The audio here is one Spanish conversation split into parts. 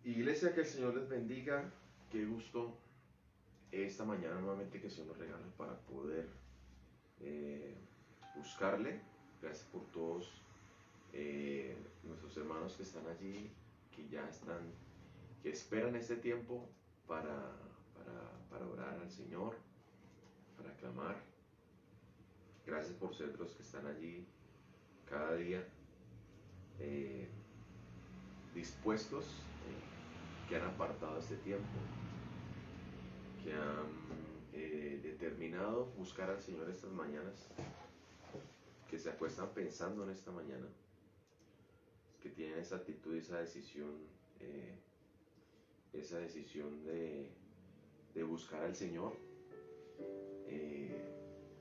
Iglesia, que el Señor les bendiga. Qué gusto esta mañana nuevamente que el Señor nos regala para poder eh, buscarle. Gracias por todos nuestros hermanos que están allí, que ya están, que esperan este tiempo para orar al Señor, para clamar. Gracias por ser los que están allí cada día dispuestos, que han apartado este tiempo, que han determinado buscar al Señor estas mañanas, que se acuestan pensando en esta mañana, que tienen esa actitud, esa decisión de buscar al Señor.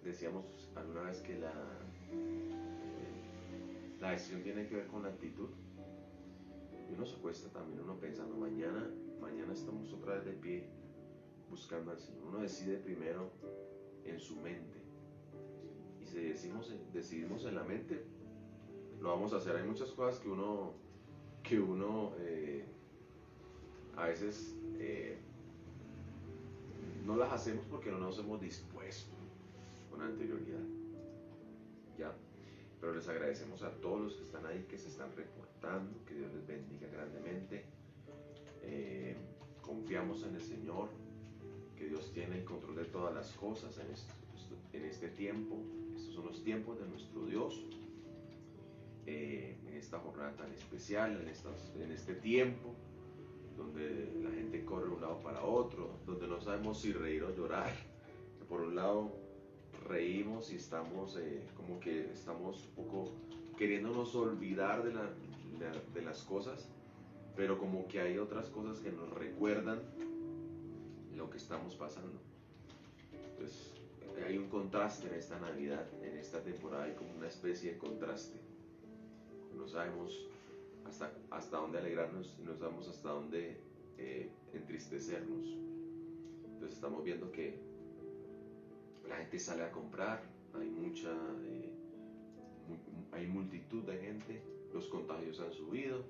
Decíamos alguna vez que la decisión tiene que ver con la actitud. Y uno se acuesta también, uno pensando, mañana estamos otra vez de pie buscando al Señor. Uno decide primero en su mente. Y si decidimos en la mente, lo vamos a hacer. Hay muchas cosas que uno a veces no las hacemos porque no nos hemos dispuesto con anterioridad. ¿Ya? Pero les agradecemos a todos los que están ahí, que se están reportando, que Dios les bendiga grandemente. Confiamos en el Señor, que Dios tiene el control de todas las cosas en este tiempo. Estos son los tiempos de nuestro Dios. En esta jornada tan especial, en este tiempo donde la gente corre de un lado para otro, donde no sabemos si reír o llorar. Por un lado reímos y estamos como que estamos un poco queriéndonos olvidar de las cosas, pero como que hay otras cosas que nos recuerdan lo que estamos pasando. Pues hay un contraste en esta Navidad, en esta temporada, hay como una especie de contraste. No sabemos hasta dónde alegrarnos y no sabemos hasta dónde entristecernos. Entonces estamos viendo que la gente sale a comprar, hay multitud de gente, los contagios han subido,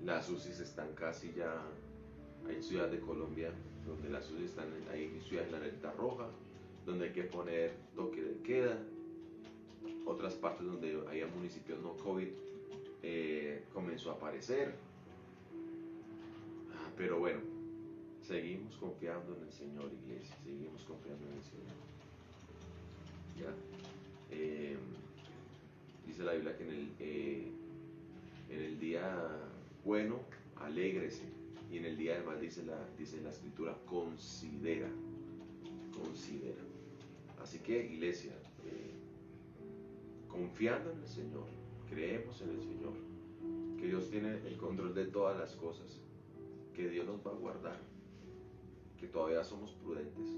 las UCIs están casi ya, hay ciudades de Colombia donde las UCIs están, hay ciudades en la alerta roja, donde hay que poner toque de queda, otras partes donde hay municipios no COVID comenzó a aparecer, pero bueno, seguimos confiando en el Señor, iglesia, seguimos confiando en el Señor. ¿Ya? Dice la Biblia que en el día bueno, alégrese, y en el día del mal dice la Escritura, considera. Así que, iglesia, confiando en el Señor, creemos en el Señor, que Dios tiene el control de todas las cosas, que Dios nos va a guardar, que todavía somos prudentes,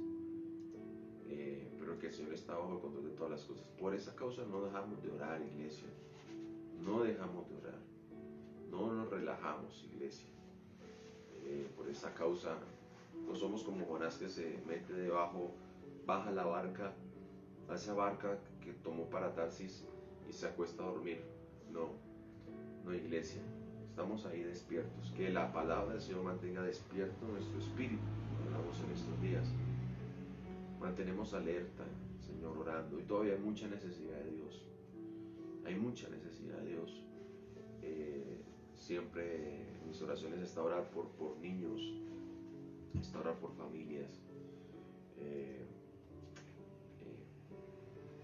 pero que el Señor está bajo el control de todas las cosas. Por esa causa no dejamos de orar, iglesia, no dejamos de orar, no nos relajamos, iglesia. Por esa causa no somos como Jonás, que se mete debajo, baja la barca, a esa barca que tomó para Tarsis, y se acuesta a dormir. No, iglesia, estamos ahí despiertos. Que la palabra del Señor mantenga despierto nuestro espíritu, como hablamos en estos días. Mantenemos alerta, Señor, orando, y todavía hay mucha necesidad de Dios. Hay mucha necesidad de Dios. Siempre en mis oraciones está orar por niños, está orar por familias,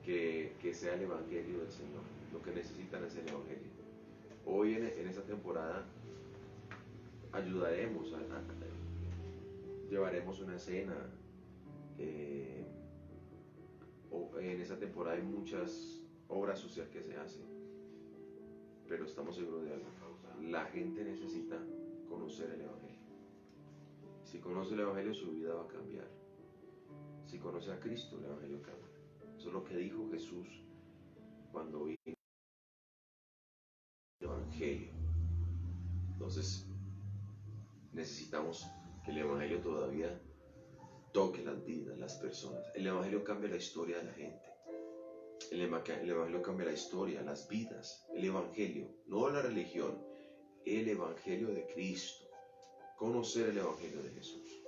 que sea el Evangelio del Señor. Lo que necesitan es el Evangelio. Hoy en esta temporada ayudaremos, llevaremos una cena. En esta temporada hay muchas obras sociales que se hacen, pero estamos seguros de algo: la gente necesita conocer el Evangelio. Si conoce el Evangelio, su vida va a cambiar. Si conoce a Cristo, el Evangelio cambia. Eso es lo que dijo Jesús cuando vino el Evangelio. Entonces necesitamos que el Evangelio todavía toque las vidas, las personas. El Evangelio cambia la historia de la gente. El Evangelio cambia la historia, las vidas. El Evangelio, no la religión, el Evangelio de Cristo conocer el Evangelio de Jesús.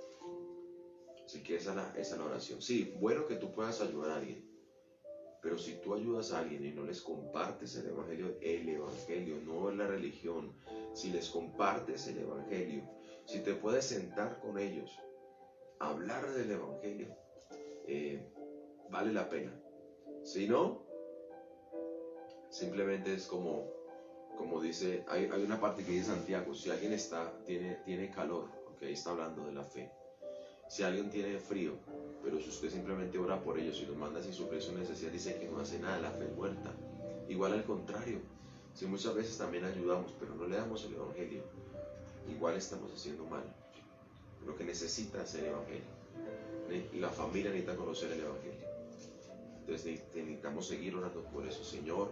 Así que esa es la oración. Sí, bueno que tú puedas ayudar a alguien, pero si tú ayudas a alguien y no les compartes el Evangelio, no la religión, si les compartes el Evangelio, si te puedes sentar con ellos, hablar del Evangelio, vale la pena. Si no, simplemente es como dice, hay una parte que dice Santiago, si alguien tiene calor, okay, está hablando de la fe. Si alguien tiene frío, pero si usted simplemente ora por ellos y los manda sin sufrir su necesidad, dice que no hace nada, la fe es muerta. Igual al contrario, si muchas veces también ayudamos, pero no le damos el Evangelio, igual estamos haciendo mal. Lo que necesita es el Evangelio. Y la familia necesita conocer el Evangelio. Entonces necesitamos seguir orando por eso. Señor,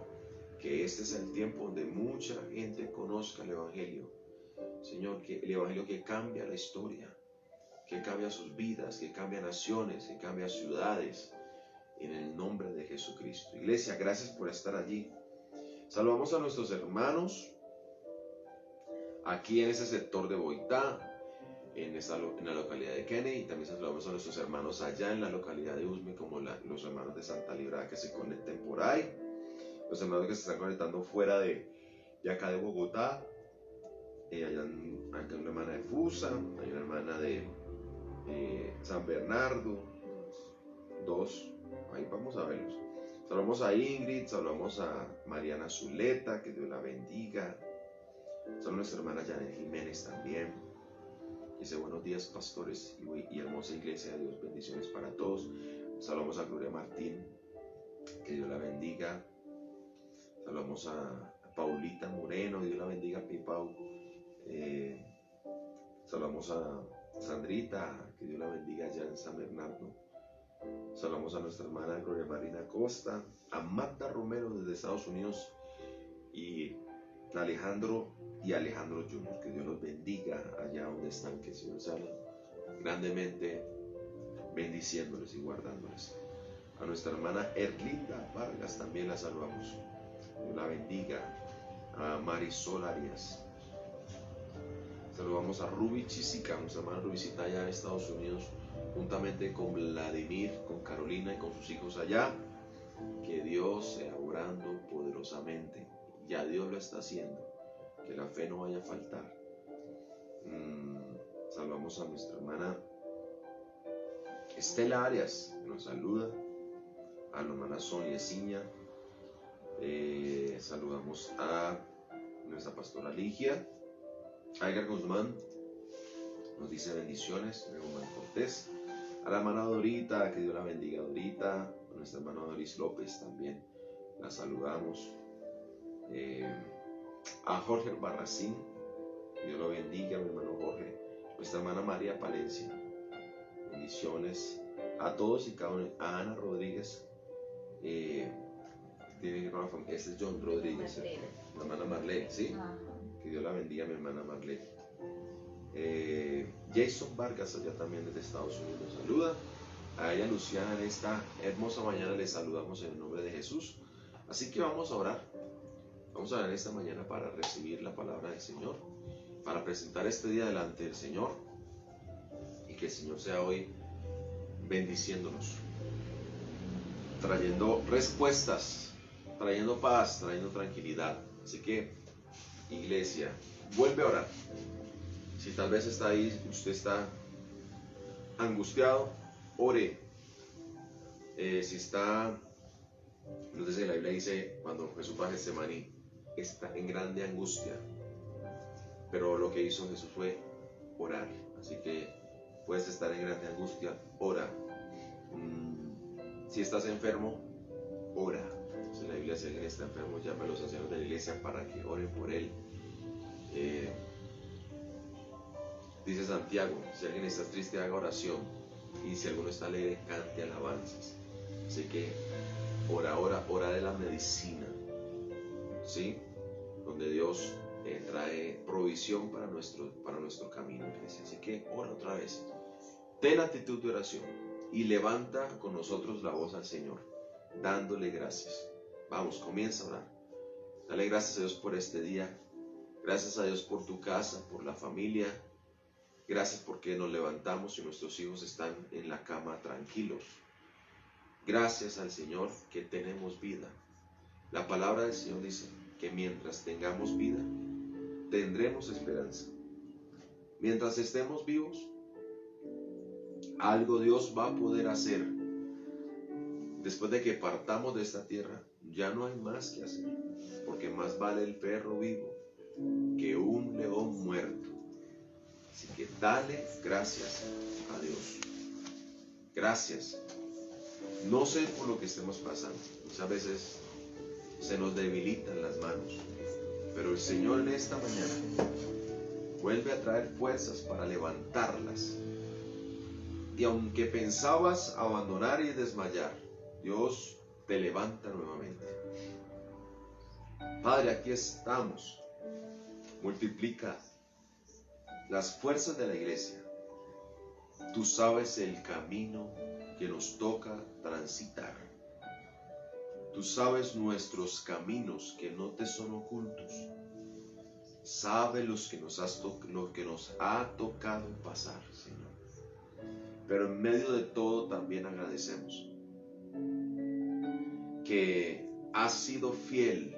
que este es el tiempo donde mucha gente conozca el Evangelio. Señor, que el Evangelio que cambia la historia, que cambia sus vidas, que cambia naciones, que cambia ciudades, en el nombre de Jesucristo. Iglesia, gracias por estar allí. Saludamos a nuestros hermanos aquí en ese sector de Boitá, en la localidad de Kennedy, y también saludamos a nuestros hermanos allá en la localidad de Usme, como los hermanos de Santa Librada que se conecten por ahí, los hermanos que se están conectando fuera de acá de Bogotá, hay una hermana de Fusa, hay una hermana de San Bernardo, dos, ahí vamos a verlos. Saludamos a Ingrid, saludamos a Mariana Zuleta, que Dios la bendiga. Saludamos a nuestra hermana Janet Jiménez también. Dice, buenos días pastores y hermosa iglesia de Dios, bendiciones para todos. Saludamos a Gloria Martín, que Dios la bendiga. Saludamos a Paulita Moreno, Dios la bendiga, Pipau. Saludamos a Sandrita, que Dios la bendiga allá en San Bernardo. Saludamos a nuestra hermana Gloria Marina Costa, a Marta Romero desde Estados Unidos y a Alejandro Junior, que Dios los bendiga allá donde están, que el Señor sea grandemente bendiciéndoles y guardándoles. A nuestra hermana Erlinda Vargas también la saludamos, Dios la bendiga. A Marisol Arias. Saludamos a Ruby Chisica, nuestra hermana Rubicita allá en Estados Unidos, juntamente con Vladimir, con Carolina y con sus hijos allá. Que Dios sea obrando poderosamente. Ya Dios lo está haciendo. Que la fe no vaya a faltar. Saludamos a nuestra hermana Estela Arias, que nos saluda. A la hermana Sonia Ciña. Saludamos a nuestra pastora Ligia. A Edgar Guzmán nos dice bendiciones. Guzmán Cortés. A la hermana Dorita, que Dios la bendiga, Dorita. A nuestra hermana Doris López también la saludamos. A Jorge Barracín, que Dios lo bendiga, mi hermano Jorge. Nuestra hermana María Palencia, bendiciones a todos y cada uno. A Ana Rodríguez, tiene que con la familia. Este es John Rodríguez, la hermana Marlene, ¿sí? Que Dios la bendiga, mi hermana Marlene. Jason Vargas, allá también desde Estados Unidos, saluda. A ella, Luciana, en esta hermosa mañana les saludamos en el nombre de Jesús. Así que vamos a orar. Vamos a orar esta mañana para recibir la palabra del Señor, para presentar este día delante del Señor y que el Señor sea hoy bendiciéndonos, trayendo respuestas, trayendo paz, trayendo tranquilidad. Así que, iglesia, vuelve a orar. Si tal vez está ahí, usted está angustiado, ore. Si está, no sé si la Biblia dice, cuando Jesús va a Getsemaní, está en grande angustia, pero lo que hizo Jesús fue orar. Así que puedes estar en grande angustia, ora. Si estás enfermo, ora. Si la Biblia dice, si alguien está enfermo, llama a los ancianos de la iglesia para que oren por él. Dice Santiago, si alguien está triste, haga oración, y si alguno está alegre, cante alabanzas. Así que ora de la medicina, ¿sí? Donde Dios trae provisión para nuestro camino, iglesia. Así que ora otra vez, ten actitud de oración y levanta con nosotros la voz al Señor, dándole gracias. Vamos, comienza a orar. Dale gracias a Dios por este día. Gracias a Dios por tu casa, por la familia. Gracias porque nos levantamos y nuestros hijos están en la cama tranquilos. Gracias al Señor que tenemos vida. La palabra del Señor dice que mientras tengamos vida, tendremos esperanza. Mientras estemos vivos, algo Dios va a poder hacer. Después de que partamos de esta tierra, ya no hay más que hacer, porque más vale el perro vivo que un león muerto. Así que dale gracias a Dios. Gracias. No sé por lo que estemos pasando. Muchas veces se nos debilitan las manos, pero el Señor en esta mañana vuelve a traer fuerzas para levantarlas. Y aunque pensabas abandonar y desmayar, Dios te levanta nuevamente. Padre, aquí estamos. Multiplica las fuerzas de la iglesia. Tú sabes el camino que nos toca transitar. Tú sabes nuestros caminos que no te son ocultos. Sabes lo que nos ha tocado pasar, Señor. Pero en medio de todo también agradecemos que has sido fiel,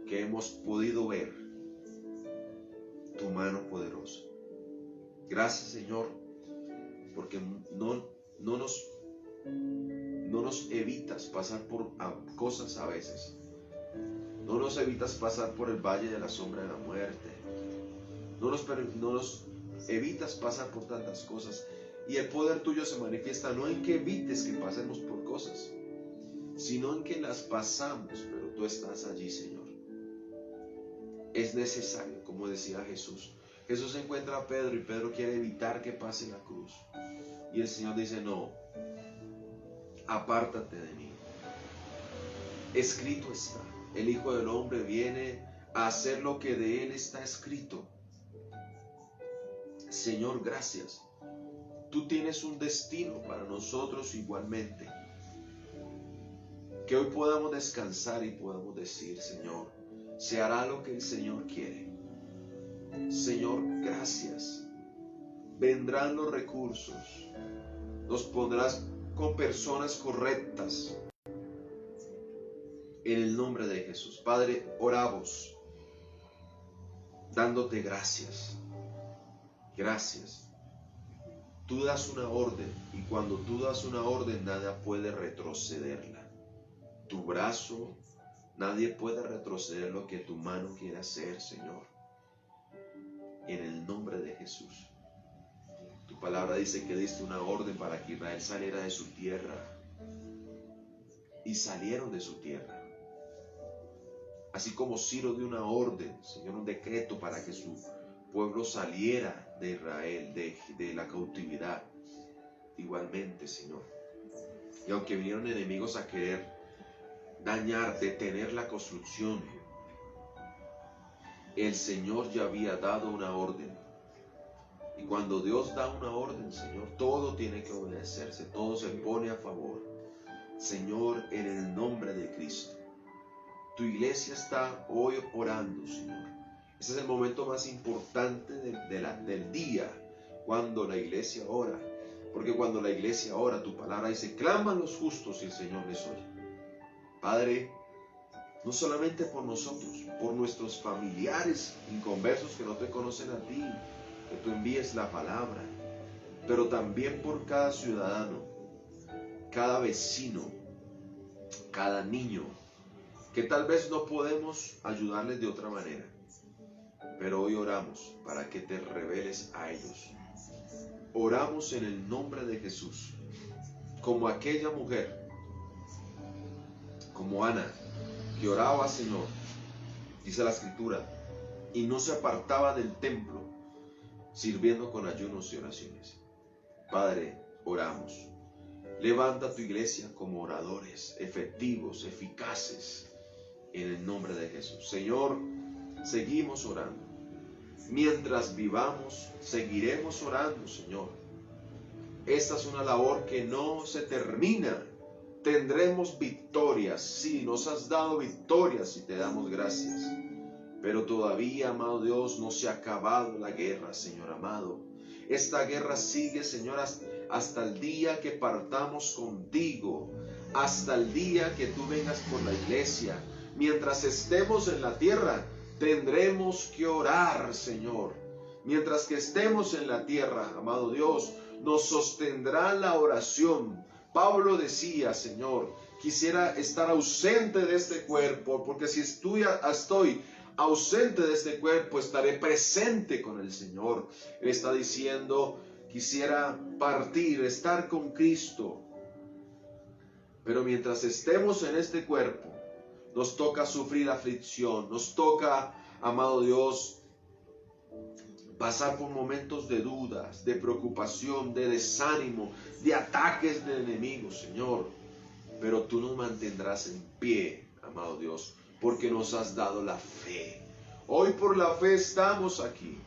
que hemos podido ver tu mano poderosa. Gracias, Señor, porque no nos evitas pasar por cosas a veces. No nos evitas pasar por el valle de la sombra de la muerte. No nos evitas pasar por tantas cosas. Y el poder tuyo se manifiesta no en que evites que pasemos por cosas, sino en que las pasamos, pero tú estás allí, Señor. Es necesario, como decía Jesús. Jesús encuentra a Pedro y Pedro quiere evitar que pase la cruz. Y el Señor dice, no, apártate de mí. Escrito está, el Hijo del Hombre viene a hacer lo que de él está escrito. Señor, gracias. Tú tienes un destino para nosotros igualmente. Que hoy podamos descansar y podamos decir, Señor, se hará lo que el Señor quiere. Señor, gracias. Vendrán los recursos. Nos pondrás con personas correctas. En el nombre de Jesús. Padre, oramos dándote gracias. Gracias. Tú das una orden y cuando tú das una orden nada puede retrocederla. Tu brazo, nadie puede retroceder lo que tu mano quiere hacer, Señor. En el nombre de Jesús. Tu palabra dice que diste una orden para que Israel saliera de su tierra. Y salieron de su tierra. Así como Ciro dio una orden, Señor, un decreto para que su pueblo saliera de Israel, de la cautividad. Igualmente, Señor. Y aunque vinieron enemigos a querer dañar, detener la construcción, el Señor ya había dado una orden. Y cuando Dios da una orden, Señor, todo tiene que obedecerse, todo se pone a favor. Señor, en el nombre de Cristo. Tu iglesia está hoy orando, Señor. Ese es el momento más importante del día, cuando la iglesia ora. Porque cuando la iglesia ora, tu palabra dice, claman los justos y el Señor les oye. Padre, no solamente por nosotros, por nuestros familiares inconversos que no te conocen a ti, que tú envíes la palabra, pero también por cada ciudadano, cada vecino, cada niño, que tal vez no podemos ayudarles de otra manera, pero hoy oramos para que te reveles a ellos. Oramos en el nombre de Jesús, como aquella mujer, como Ana, que oraba, Señor, dice la Escritura, y no se apartaba del templo, sirviendo con ayunos y oraciones. Padre, oramos. Levanta tu iglesia como oradores, efectivos, eficaces, en el nombre de Jesús. Señor, seguimos orando. Mientras vivamos, seguiremos orando, Señor. Esta es una labor que no se termina. Tendremos victorias. Sí, nos has dado victorias y te damos gracias. Pero todavía, amado Dios, no se ha acabado la guerra, Señor amado. Esta guerra sigue, Señor, hasta el día que partamos contigo, hasta el día que tú vengas por la iglesia. Mientras estemos en la tierra, tendremos que orar, Señor. Mientras que estemos en la tierra, amado Dios, nos sostendrá la oración. Pablo decía, Señor, quisiera estar ausente de este cuerpo, porque si estoy ausente de este cuerpo, estaré presente con el Señor. Él está diciendo, quisiera partir, estar con Cristo. Pero mientras estemos en este cuerpo, nos toca sufrir aflicción, nos toca, amado Dios, pasar por momentos de dudas, de preocupación, de desánimo, de ataques del enemigo, Señor. Pero tú nos mantendrás en pie, amado Dios, porque nos has dado la fe. Hoy por la fe estamos aquí.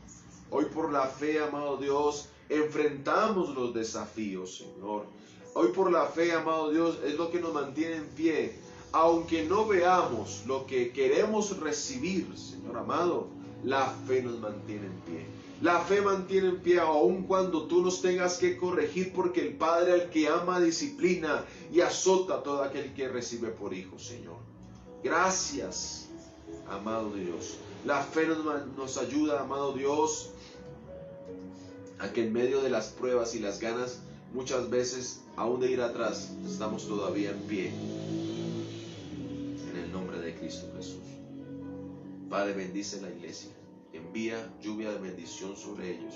Hoy por la fe, amado Dios, enfrentamos los desafíos, Señor. Hoy por la fe, amado Dios, es lo que nos mantiene en pie. Aunque no veamos lo que queremos recibir, Señor amado, la fe nos mantiene en pie. La fe mantiene en pie aun cuando tú nos tengas que corregir, porque el Padre al que ama disciplina y azota a todo aquel que recibe por hijo, Señor. Gracias, amado Dios. La fe nos ayuda, amado Dios, a que en medio de las pruebas y las ganas, muchas veces, aún de ir atrás, estamos todavía en pie. En el nombre de Cristo Jesús. Padre, bendice la iglesia. Envía lluvia de bendición sobre ellos.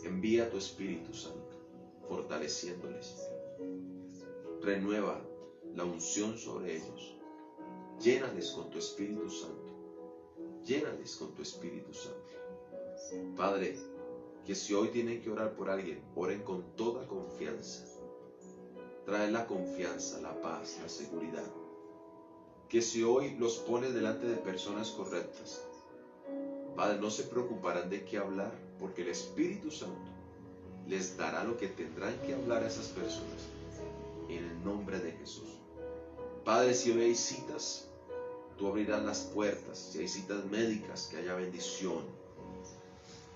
Envía tu Espíritu Santo, fortaleciéndoles. Renueva la unción sobre ellos. Llénales con tu Espíritu Santo. Llénales con tu Espíritu Santo. Padre, que si hoy tienen que orar por alguien, oren con toda confianza. Trae la confianza, la paz, la seguridad. Que si hoy los pones delante de personas correctas, Padre, no se preocuparán de qué hablar, porque el Espíritu Santo les dará lo que tendrán que hablar a esas personas, en el nombre de Jesús. Padre, si hoy hay citas, tú abrirás las puertas. Si hay citas médicas, que haya bendición.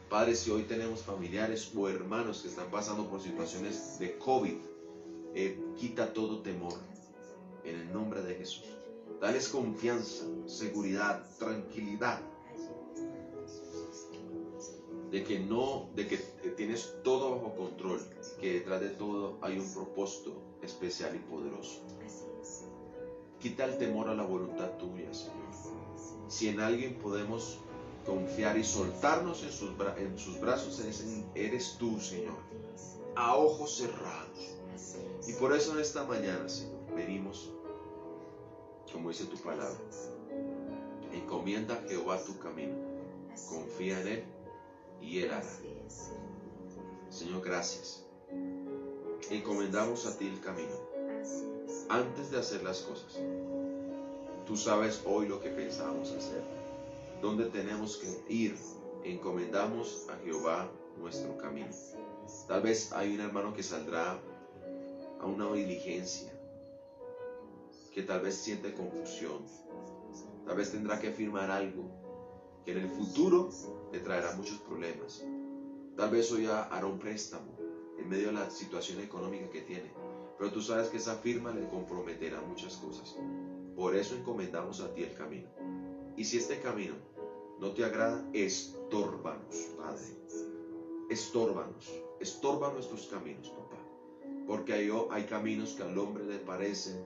Padre, si hoy tenemos familiares o hermanos que están pasando por situaciones de COVID, quita todo temor, en el nombre de Jesús. Dales confianza, seguridad, tranquilidad, de que tienes todo bajo control, que detrás de todo hay un propósito especial y poderoso. Quita el temor a la voluntad tuya, Señor. Si en alguien podemos confiar y soltarnos en sus brazos, eres tú, Señor, a ojos cerrados. Y por eso en esta mañana, Señor, venimos, como dice tu palabra, encomienda a Jehová tu camino, confía en Él y Él hará. Señor, gracias. Encomendamos a ti el camino. Antes de hacer las cosas, tú sabes hoy lo que pensábamos hacer, dónde tenemos que ir. Encomendamos a Jehová nuestro camino. Tal vez hay un hermano que saldrá a una diligencia, que tal vez siente confusión, tal vez tendrá que firmar algo que en el futuro le traerá muchos problemas. Tal vez hoy hará un préstamo en medio de la situación económica que tiene, pero tú sabes que esa firma le comprometerá muchas cosas. Por eso encomendamos a ti el camino. Y si este camino no te agrada, estórbanos, Padre. Estórbanos. Estorba nuestros caminos, papá. Porque hay caminos que al hombre le parecen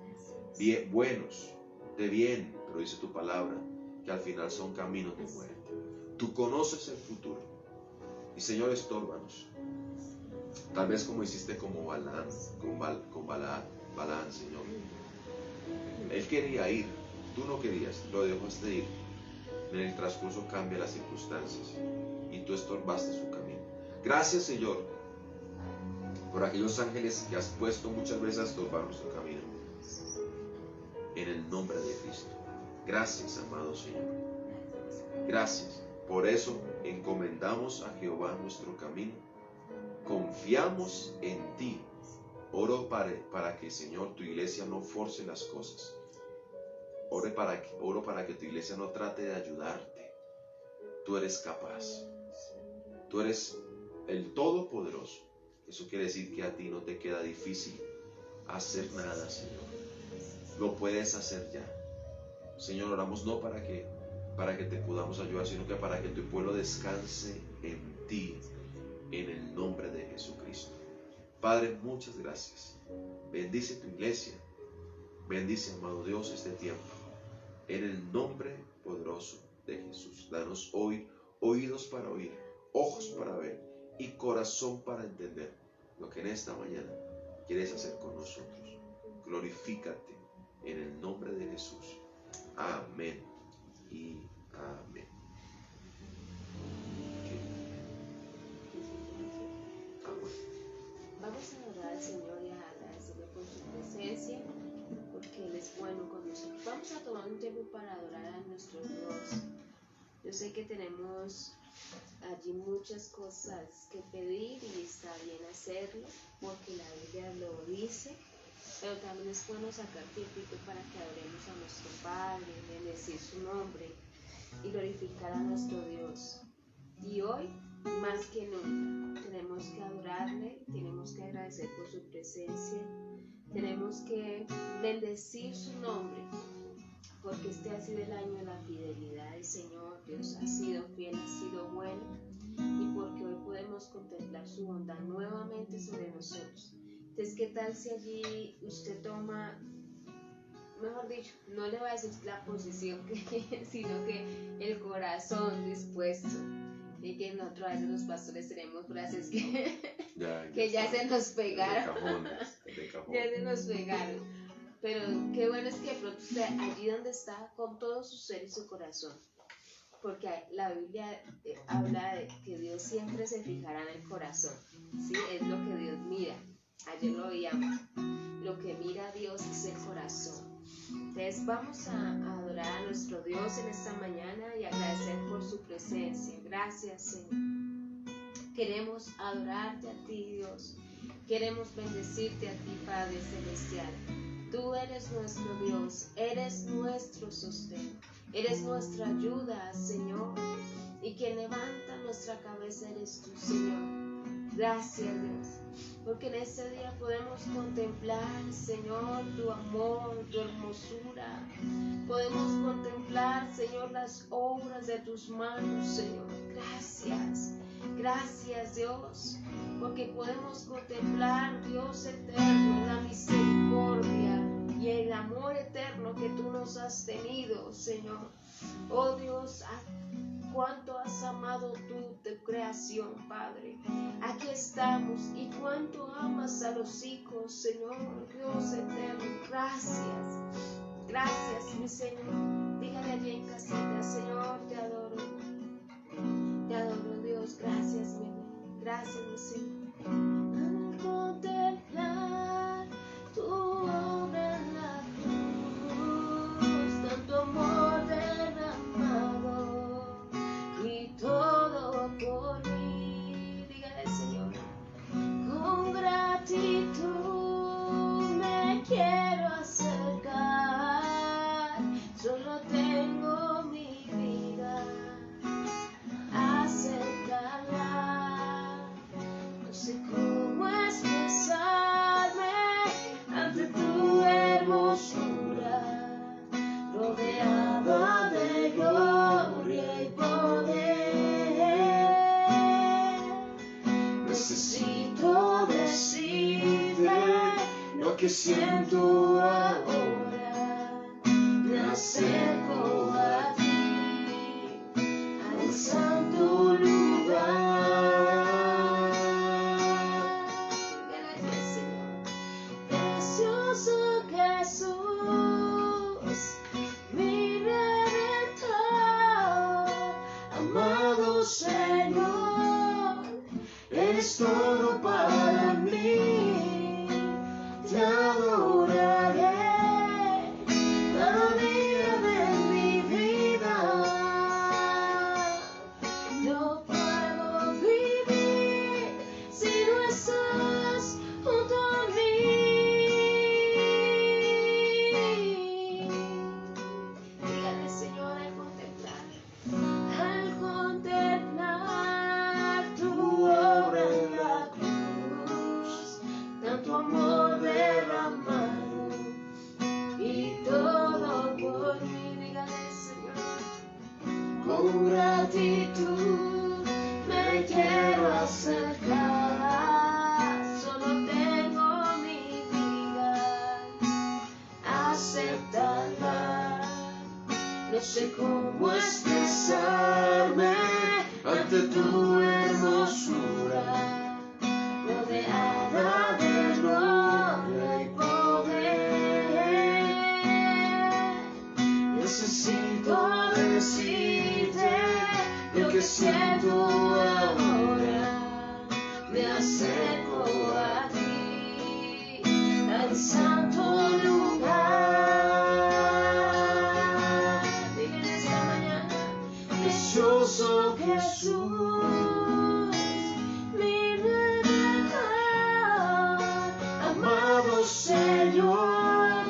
bien, buenos, de bien, pero dice tu palabra que al final son caminos de muerte. Tú conoces el futuro. Y Señor, estórbanos. Tal vez como hiciste como Balaam, con Balaam, Señor. Él quería ir, tú no querías, lo dejaste ir. En el transcurso cambia las circunstancias y tú estorbaste su camino. Gracias, Señor, por aquellos ángeles que has puesto muchas veces a estorbar nuestro camino. En el nombre de Cristo. Gracias, amado Señor. Gracias. Por eso encomendamos a Jehová nuestro camino. Confiamos en ti. Oro para que, Señor, tu iglesia no force las cosas. Oro para que tu iglesia no trate de ayudarte. Tú eres capaz. Tú eres el Todopoderoso. Eso quiere decir que a ti no te queda difícil hacer nada, Señor. Lo puedes hacer ya. Señor, oramos no para que te podamos ayudar, sino que para que tu pueblo descanse en ti, en el nombre de Jesucristo. Padre, muchas gracias. Bendice tu iglesia. Bendice, amado Dios, este tiempo. En el nombre poderoso de Jesús. Danos hoy oídos para oír, ojos para ver y corazón para entender lo que en esta mañana quieres hacer con nosotros. Glorifícate en el nombre de Jesús. Amén y amén. Vamos a adorar al Señor y a agradecerle por su presencia, porque Él es bueno con nosotros. Vamos a tomar un tiempo para adorar a nuestro Dios. Yo sé que tenemos allí muchas cosas que pedir y está bien hacerlo, porque la Biblia lo dice, pero también es bueno sacar tiempo para que adoremos a nuestro Padre, bendecir su nombre y glorificar a nuestro Dios. Y hoy, más que nunca, tenemos que adorarle, tenemos que agradecer por su presencia, tenemos que bendecir su nombre, porque este ha sido el año de la fidelidad del Señor. Dios ha sido fiel, ha sido bueno, y porque hoy podemos contemplar su bondad nuevamente sobre nosotros. Entonces, ¿qué tal si allí usted toma, mejor dicho, no le voy a decir la posición, sino que el corazón dispuesto? Y que nosotros a veces los pastores tenemos frases que ya se nos pegaron. Ya se nos pegaron. Pero qué bueno es que de pronto usted allí donde está, con todo su ser y su corazón. Porque la Biblia habla de que Dios siempre se fijará en el corazón. ¿Sí? Es lo que Dios mira. Ayer lo veíamos. Lo que mira Dios es el corazón. Entonces vamos a adorar a nuestro Dios en esta mañana y agradecer por su presencia. Gracias, Señor. Queremos adorarte a ti, Dios. Queremos bendecirte a ti, Padre Celestial. Tú eres nuestro Dios, eres nuestro sostén, eres nuestra ayuda, Señor. Y quien levanta nuestra cabeza eres tú, Señor. Gracias, Dios, porque en este día podemos contemplar, Señor, tu amor, tu hermosura. Podemos contemplar, Señor, las obras de tus manos, Señor. Gracias, gracias, Dios, porque podemos contemplar, Dios eterno, la misericordia y el amor eterno que tú nos has tenido, Señor. Oh Dios, cuánto has amado tú tu creación, Padre. Aquí estamos y cuánto amas a los hijos, Señor, Dios eterno. Gracias, gracias, mi Señor. Dígale allí en casita, Señor, te adoro, Dios. Gracias, mi Dios. Gracias, mi Señor. Al contemplar tu obra en la cruz, tanto amor derramado y todo por mí. Dígale, Señor, con gratitud me quiero acercar, solo tengo mi vida, acercarla. No sé cómo expresarme ante tu hermosura, rodeada de gloria y poder. Necesito decirte lo que siento ahora. Me acerco a ti, al santo lugar. Gracias, Señor. Precioso Jesús, mi Redentor, amado Señor, eres todo para mí. Te adoraré cada día de mi vida. No puedo vivir si no estás junto a mí. rectitud me quiero acercar. Solo tengo mi vida, aceptarla. No sé cómo expresarme ante tu hermosura, rodeada de gloria y poder. Necesito decirte lo que siento ahora. Me acerco a ti, al santo lugar. Dile en esta mañana, precioso Jesús, mi Redentor, amado Señor,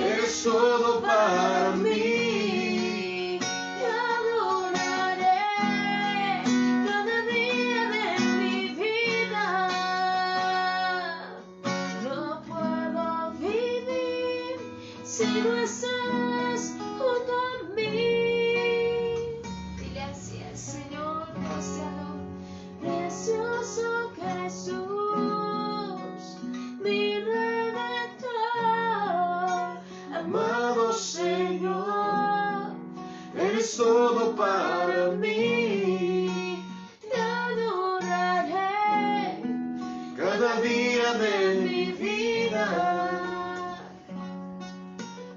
eres todo para mí. Te adoraré cada día de mi vida. No puedo vivir si no estás junto a mí. Dile así al Señor, Dios te adora. Precioso Jesús, mi Redentor, amado Señor, eres todo para mí. Te adoraré cada día de mi vida.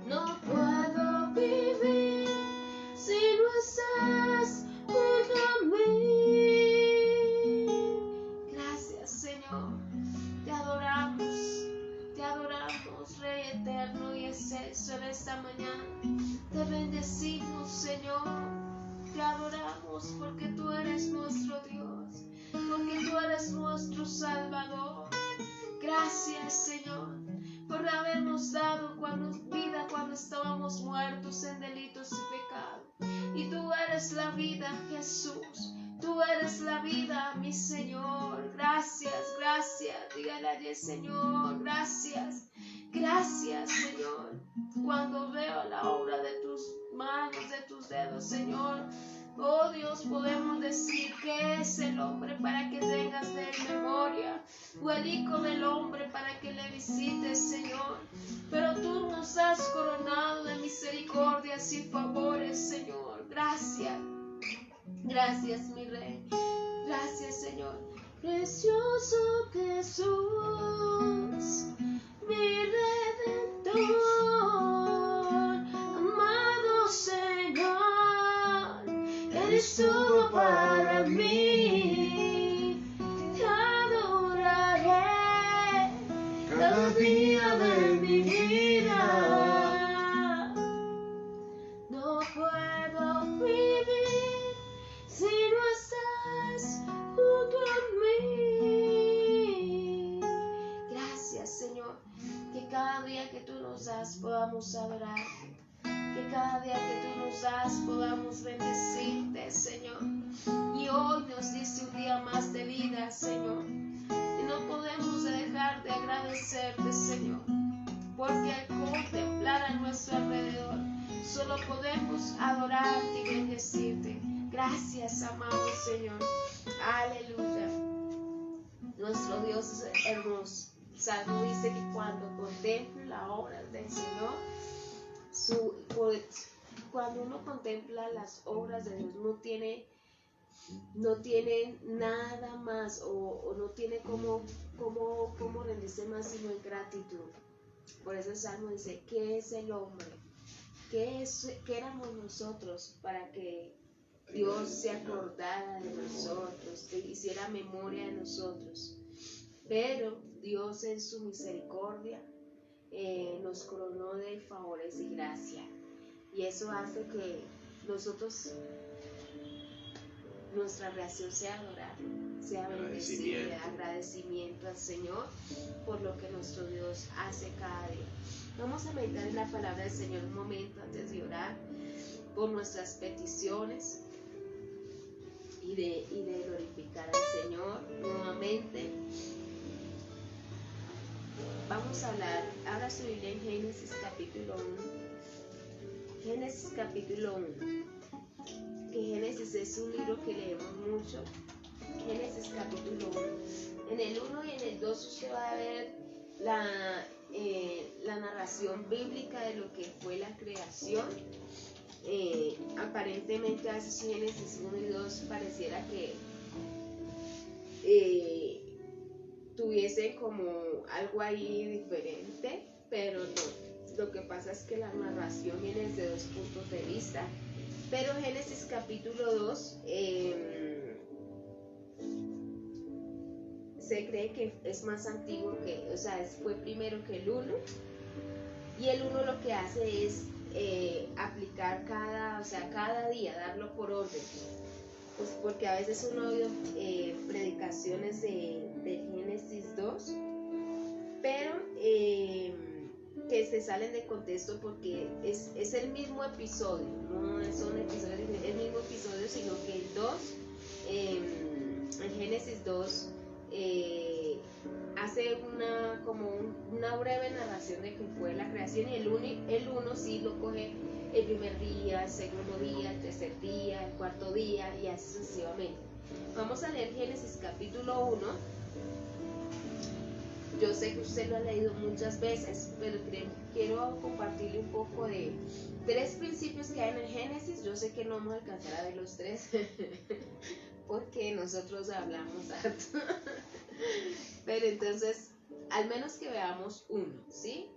No puedo vivir si no estás junto a mí. Gracias, Señor. Te adoramos, Rey eterno y excelso, en esta mañana. Te bendecimos, Señor. Te adoramos porque tú eres nuestro Dios, porque tú eres nuestro Salvador. Gracias, Señor, por habernos dado vida cuando estábamos muertos en delitos y pecados. Y tú eres la vida, Jesús. Tú eres la vida, mi Señor. Gracias, gracias. Dígale allí, Señor, gracias. Gracias, Señor. Cuando veo la obra de tus manos, de tus dedos, Señor, oh Dios, podemos decir que es el hombre para que tengas de él memoria, o el hijo del hombre para que le visites, Señor. Pero tú nos has coronado de misericordias y favores, Señor. Gracias. Gracias, mi Rey. Gracias, Señor. Precioso Jesús, mi Redentor, amado Señor, eres todo para mí. Te adoraré cada día de mi vida. No puedo vivir si no estás junto a mí. Gracias, Señor, que cada día que tú nos das podamos adorar, que cada día que tú nos das podamos bendecirte, Señor. Y hoy nos dice un día más de vida, Señor, y no podemos dejar de agradecerte, Señor, porque al contemplar a nuestro alrededor solo podemos adorarte y bendecirte. Gracias, amado Señor. Aleluya. Nuestro Dios es hermoso. Salmo dice que cuando contemplo la obra del Señor, cuando uno contempla las obras de Dios, no tiene nada más o no tiene cómo rendirse más sino en gratitud. Por eso el Salmo dice, ¿qué es el hombre? ¿Qué éramos nosotros para que Dios se acordara de nosotros, que hiciera memoria de nosotros? Pero Dios en su misericordia nos coronó de favores y gracia. Y eso hace que nuestra reacción sea adorar, sea bendecir, agradecimiento al Señor por lo que nuestro Dios hace cada día. Vamos a meditar en la palabra del Señor un momento antes de orar por nuestras peticiones y de glorificar al Señor nuevamente. Vamos a hablar, abra su Biblia en Génesis capítulo 1. Génesis capítulo 1. que Génesis es un libro que leemos mucho. Génesis capítulo 1. En el 1 y en el 2 usted va a ver la narración bíblica de lo que fue la creación. Aparentemente a veces Génesis 1 y 2 pareciera que tuviesen como algo ahí diferente, pero no. Lo que pasa es que la narración viene desde dos puntos de vista. Pero Génesis capítulo 2 se cree que es más antiguo fue primero que el 1. Y el 1 lo que hace es aplicar cada día, darlo por orden. Pues porque a veces uno ha oído predicaciones de Génesis 2, pero que se salen de contexto porque es el mismo episodio, no son episodios, el mismo episodio, sino que el 2, en Génesis 2, hace una breve narración de que fue la creación, y el 1 sí lo coge el primer día, el segundo día, el tercer día, el cuarto día y así sucesivamente. Vamos a leer Génesis capítulo 1. Yo sé que usted lo ha leído muchas veces, pero quiero compartirle un poco de 3 principios que hay en el Génesis. Yo sé que no vamos a alcanzar a ver los 3 porque nosotros hablamos harto. Pero entonces, al menos que veamos uno, ¿sí?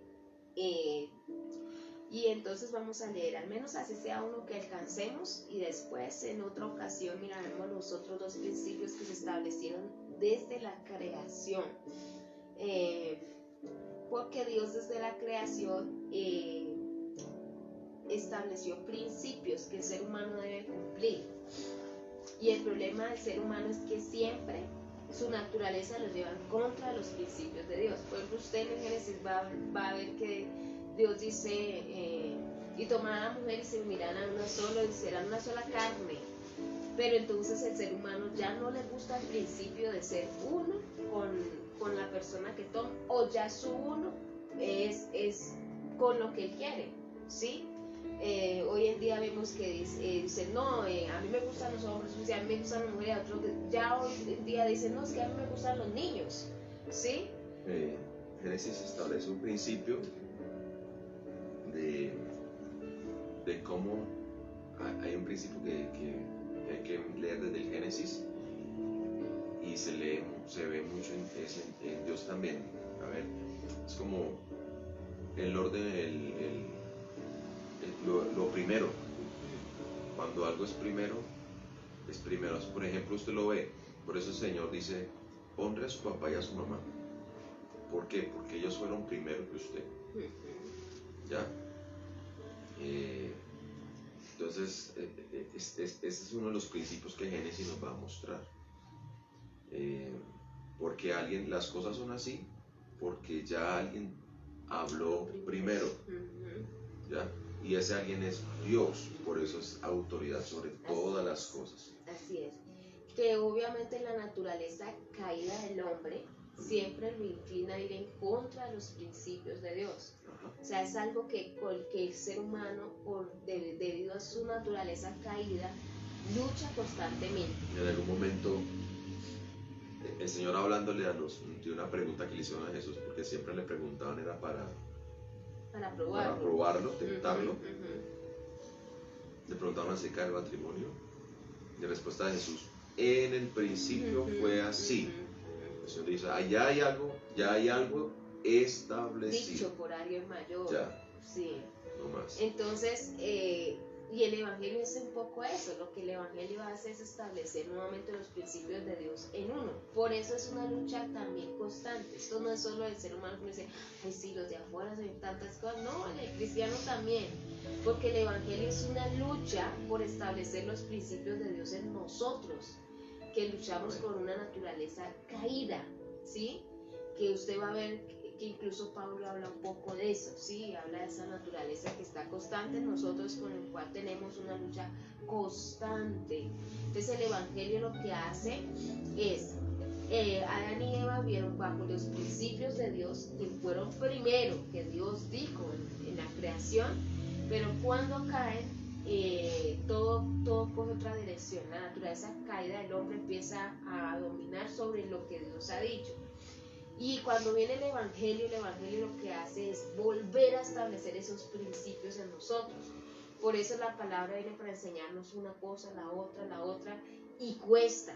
Y entonces vamos a leer, al menos así sea uno que alcancemos, y después en otra ocasión miraremos los otros 2 principios que se establecieron desde la creación. Porque Dios desde la creación estableció principios que el ser humano debe cumplir. Y el problema del ser humano es que siempre su naturaleza lo lleva en contra de los principios de Dios. Por ejemplo, usted en Génesis va a ver que Dios dice, y tomarán a la mujer y se unirán a una sola, y serán una sola carne. Pero entonces el ser humano ya no le gusta el principio de ser uno con la persona que toma, o ya su uno es con lo que él quiere, ¿sí? Hoy en día vemos que dicen, no, a mí me gustan los hombres, a mí me gustan las mujeres, a otros, ya hoy en día dicen, no, es que a mí me gustan los niños, ¿sí? Génesis establece un principio de cómo hay un principio que hay que leer desde el Génesis, y se ve mucho en Dios también. A ver, es como el orden, lo primero. Cuando algo es primero, es primero. Por ejemplo, usted lo ve, por eso el Señor dice, honre a su papá y a su mamá. ¿Por qué? Porque ellos fueron primero que usted. ¿Ya? Entonces, este es uno de los principios que Génesis nos va a mostrar. Porque las cosas son así, porque ya alguien habló primero. ¿Ya? Y ese alguien es Dios, por eso es autoridad sobre todas las cosas. Así es. Que obviamente la naturaleza caída del hombre siempre lo inclina a ir en contra de los principios de Dios. Ajá. O sea, es algo que el ser humano, debido a su naturaleza caída, lucha constantemente. En algún momento, el Señor hablándole de una pregunta que le hicieron a Jesús, porque siempre le preguntaban, era para probarlo, tentarlo. Le preguntaban acerca del matrimonio. Y la respuesta de Jesús, en el principio fue así. El Señor dice, ya hay algo establecido. Dicho por alguien mayor. Ya. Sí. No más. Entonces, y el Evangelio es un poco eso. Lo que el Evangelio hace es establecer nuevamente los principios de Dios en uno. Por eso es una lucha también constante. Esto no es solo del ser humano que dice, ay sí, los de afuera hacen tantas cosas. No, el cristiano también. Porque el Evangelio es una lucha por establecer los principios de Dios en nosotros, que luchamos con una naturaleza caída, ¿sí? Que usted va a ver que incluso Pablo habla un poco de eso, ¿sí? Habla de esa naturaleza que está constante en nosotros, con el cual tenemos una lucha constante. Entonces el Evangelio lo que hace es, Adán y Eva vieron bajo los principios de Dios, que fueron primero, que Dios dijo en la creación, pero cuando caen, todo coge otra dirección. La naturaleza caída del hombre empieza a dominar sobre lo que Dios ha dicho. Y cuando viene el Evangelio lo que hace es volver a establecer esos principios en nosotros. Por eso la palabra viene para enseñarnos una cosa, la otra, y cuesta.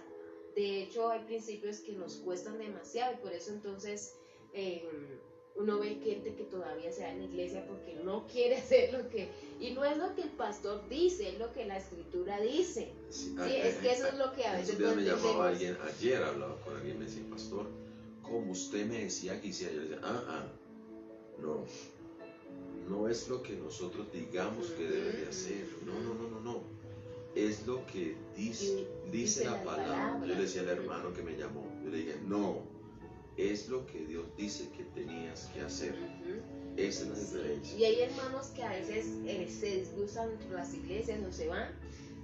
De hecho, hay principios que nos cuestan demasiado, y por eso entonces uno ve gente que todavía se da en la iglesia porque no quiere hacer lo que... Y no es lo que el pastor dice, es lo que la escritura dice. Sí, es que eso es lo que a veces no entendemos. Me llamaba entendemos. alguien, ayer hablaba con alguien, me decía, pastor, como usted me decía que hiciera, yo decía, no es lo que nosotros digamos que debe de hacer, no, es lo que dice la palabra. Yo le decía al hermano que me llamó, yo le dije, no, es lo que Dios dice que tenías que hacer. Esa es la diferencia. Y hay hermanos que a veces se disgustan por las iglesias, no se van,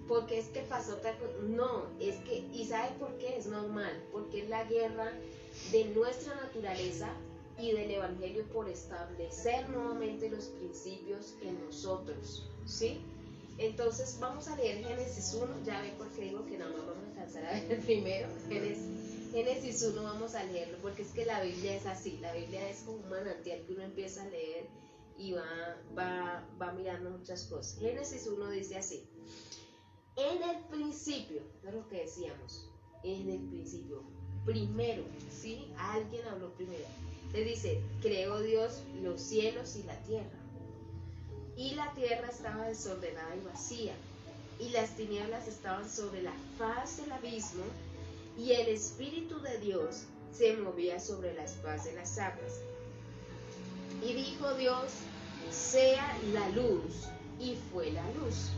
porque es que pasó otra cosa. No, es que, ¿y sabe por qué? Es normal, porque es la guerra de nuestra naturaleza y del Evangelio por establecer nuevamente los principios en nosotros, ¿sí? Entonces vamos a leer Génesis 1, ya ve por qué digo que nada más vamos a alcanzar a ver primero, Génesis 1 vamos a leerlo, porque es que la Biblia es así, la Biblia es como un manantial que uno empieza a leer y va mirando muchas cosas. Génesis 1 dice así: en el principio, es lo que decíamos, en el principio, primero, ¿sí? Alguien habló primero. Le dice, creó Dios los cielos y la tierra. Y la tierra estaba desordenada y vacía, y las tinieblas estaban sobre la faz del abismo, y el Espíritu de Dios se movía sobre la faz de las aguas. Y dijo Dios, sea la luz, y fue la luz.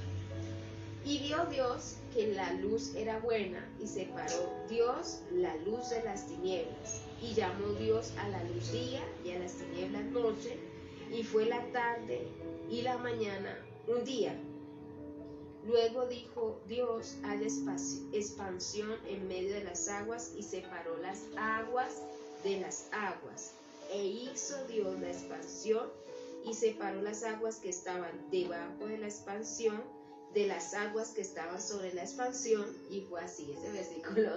Y vio Dios que la luz era buena, y separó Dios la luz de las tinieblas. Y llamó Dios a la luz día, y a las tinieblas noche, y fue la tarde y la mañana un día. Luego dijo Dios, haya expansión en medio de las aguas, y separó las aguas de las aguas. E hizo Dios la expansión, y separó las aguas que estaban debajo de la expansión de las aguas que estaban sobre la expansión, y fue así, ese versículo.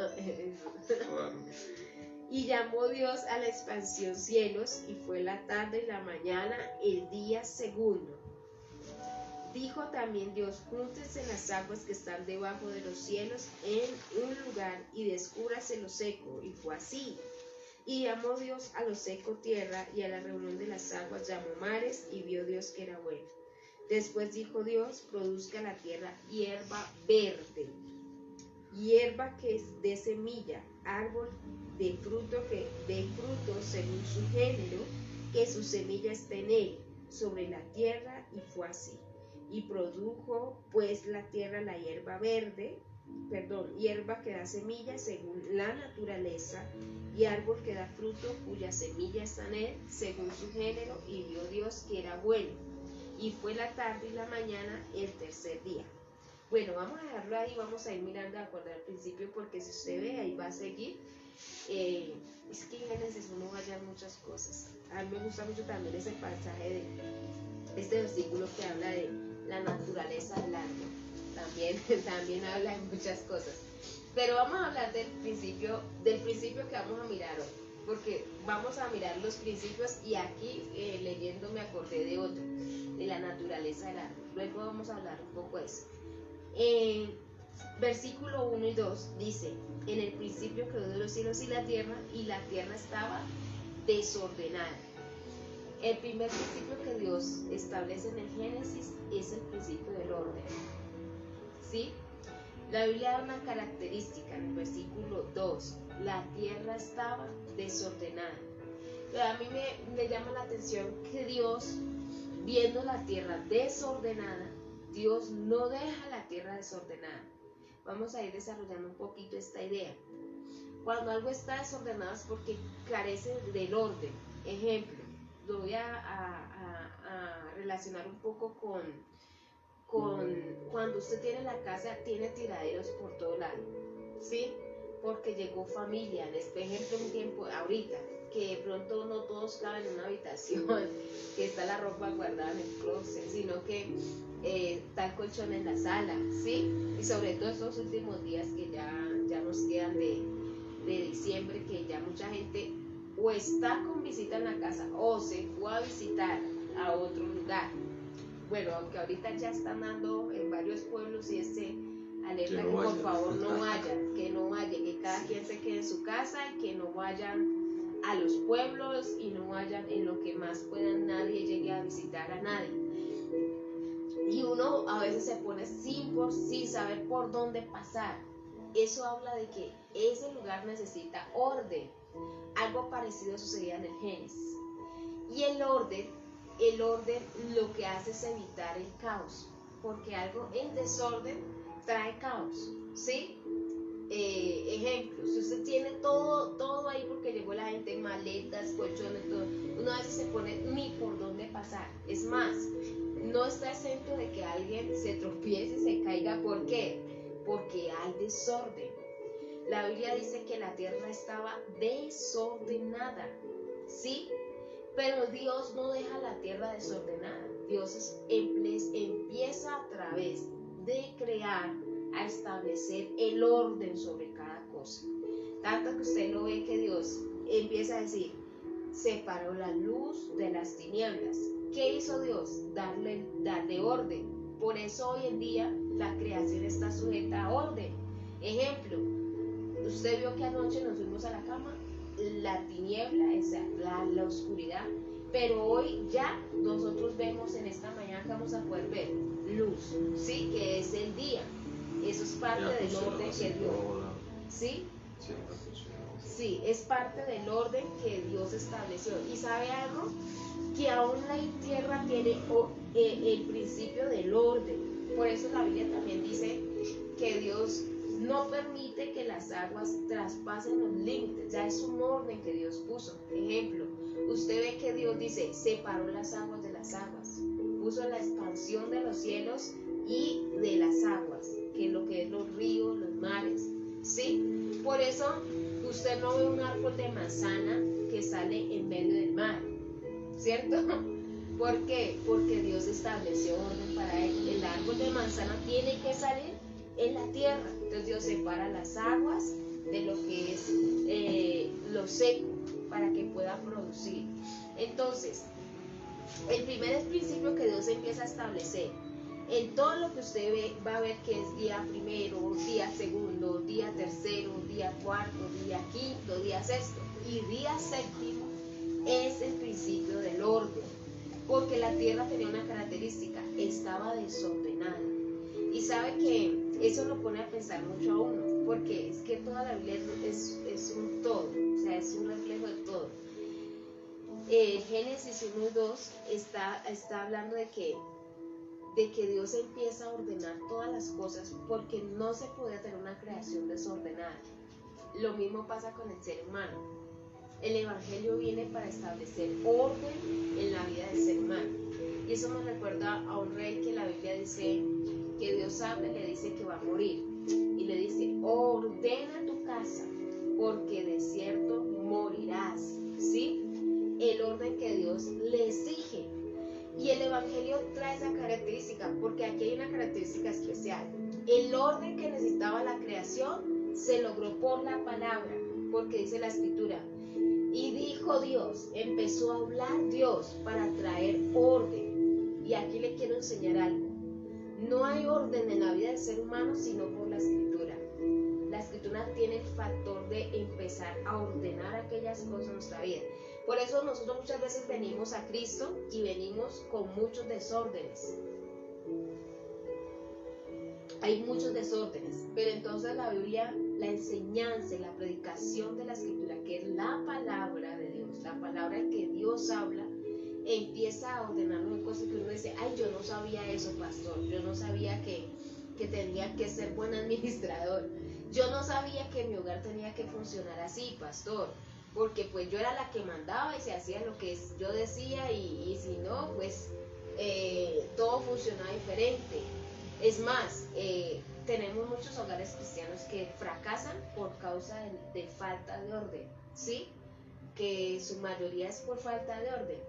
Y llamó Dios a la expansión cielos, y fue la tarde y la mañana el día segundo. Dijo también Dios, júntense las aguas que están debajo de los cielos en un lugar, y descúbrase lo seco, y fue así. Y llamó Dios a lo seco tierra, y a la reunión de las aguas llamó mares, y vio Dios que era bueno. Después dijo Dios, produzca la tierra hierba verde, hierba que dé semilla, árbol de fruto que dé fruto según su género, que su semilla esté en él, sobre la tierra, y fue así. Y produjo pues la tierra la hierba hierba que da semilla según la naturaleza, y árbol que da fruto cuya semilla está en él, según su género, y vio Dios que era bueno. Y fue la tarde y la mañana el tercer día. Bueno, vamos a dejarlo ahí, vamos a ir mirando de acuerdo al principio, porque si usted ve ahí va a seguir. Es que en Génesis uno va a hallar muchas cosas. A mí me gusta mucho también ese pasaje de este versículo que habla de la naturaleza del árbol. También habla de muchas cosas. Pero vamos a hablar del principio que vamos a mirar hoy, porque vamos a mirar los principios, y aquí leyendo me acordé de otro, de la naturaleza del árbol. Luego vamos a hablar un poco de eso. En versículo 1 y 2 dice, en el principio creó Dios los cielos y la tierra estaba desordenada. El primer principio que Dios establece en el Génesis es el principio del orden, ¿sí? La Biblia da una característica en el versículo 2, la tierra estaba desordenada. Pero a mí me llama la atención que Dios, viendo la tierra desordenada, Dios no deja la tierra desordenada. Vamos a ir desarrollando un poquito esta idea. Cuando algo está desordenado es porque carece del orden. Ejemplo, lo voy a relacionar un poco con cuando usted tiene la casa, tiene tiraderos por todo lado, ¿sí? porque llegó familia. Les por ejemplo un tiempo ahorita, que de pronto no todos caben en una habitación, que está la ropa guardada en el closet, sino que está el colchón en la sala, ¿sí? Y sobre todo estos últimos días que ya nos quedan de diciembre, que ya mucha gente o está con visita en la casa o se fue a visitar a otro lugar. Bueno, aunque ahorita ya están dando en varios pueblos y alerta que por favor no vayan, que cada quien se quede en su casa y que no vayan a los pueblos y no vayan en lo que más puedan, nadie llegue a visitar a nadie. Y uno a veces se pone sin saber por dónde pasar. Eso habla de que ese lugar necesita orden. Algo parecido sucedía en el Génesis. Y el orden lo que hace es evitar el caos, porque algo en desorden trae caos, ¿sí? Ejemplo, si usted tiene todo ahí porque llegó la gente, maletas, colchones, todo, uno a veces se pone ni por dónde pasar. Es más, no está exento de que alguien se tropiece y se caiga. ¿Por qué? Porque hay desorden. La Biblia dice que la tierra estaba desordenada, ¿sí? Pero Dios no deja la tierra desordenada. Dios empieza a través de crear a establecer el orden sobre cada cosa. Tanto que usted lo ve que Dios empieza a decir, separó la luz de las tinieblas. ¿Qué hizo Dios? Darle orden. Por eso hoy en día la creación está sujeta a orden. Ejemplo, usted vio que anoche nos fuimos a la cama, la tiniebla, la oscuridad, pero hoy ya nosotros vemos en esta mañana que vamos a poder ver luz, ¿sí? Que es el día. Eso es parte del orden que Dios, ¿sí? Sí, es parte del orden que Dios estableció. ¿Y sabe algo? Que aún la tierra tiene el principio del orden. Por eso la Biblia también dice que Dios no permite que las aguas traspasen los límites. Ya es un orden que Dios puso. Ejemplo, usted ve que Dios dice, separó las aguas de las aguas. Puso la expansión de los cielos y de las aguas, que es lo que es los ríos, los mares, ¿sí? Por eso usted no ve un árbol de manzana que sale en medio del mar, ¿cierto? ¿Por qué? Porque Dios estableció orden para él. El árbol de manzana tiene que salir en la tierra. Entonces Dios separa las aguas de lo que es lo seco para que pueda producir. Entonces, el primer principio que Dios empieza a establecer en todo lo que usted ve, va a ver que es día primero, día segundo, día tercero, día cuarto, día quinto, día sexto y día séptimo es el principio del orden, porque la tierra tenía una característica, estaba desordenada. Y sabe que eso lo pone a pensar mucho a uno, porque es que toda la Biblia es un todo, o sea, es un reflejo de todo. Génesis 1 y 2 está hablando de que Dios empieza a ordenar todas las cosas, porque no se puede tener una creación desordenada. Lo mismo pasa con el ser humano. El Evangelio viene para establecer orden en la vida del ser humano. Y eso me recuerda a un rey que la Biblia dice que Dios habla y le dice que va a morir. Y le dice, ordena tu casa, porque de cierto morirás. ¿Sí? El orden que Dios le exige. Y el Evangelio trae esa característica, porque aquí hay una característica especial. El orden que necesitaba la creación se logró por la palabra, porque dice la Escritura. Y dijo Dios, empezó a hablar Dios para traer orden. Y aquí le quiero enseñar algo. No hay orden en la vida del ser humano sino por la Escritura. La Escritura tiene el factor de empezar a ordenar aquellas cosas en nuestra vida. Por eso nosotros muchas veces venimos a Cristo y venimos con muchos desórdenes. Hay muchos desórdenes, pero entonces la Biblia, la enseñanza, la predicación de la Escritura, que es la palabra de Dios, la palabra en que Dios habla, empieza a ordenar una cosa que uno dice, ay, yo no sabía eso, pastor, yo no sabía que tenía que ser buen administrador, yo no sabía que mi hogar tenía que funcionar así, pastor, porque pues yo era la que mandaba y se hacía lo que yo decía y si no, pues todo funcionaba diferente. Es más, tenemos muchos hogares cristianos que fracasan por causa de falta de orden, ¿sí? Que su mayoría es por falta de orden.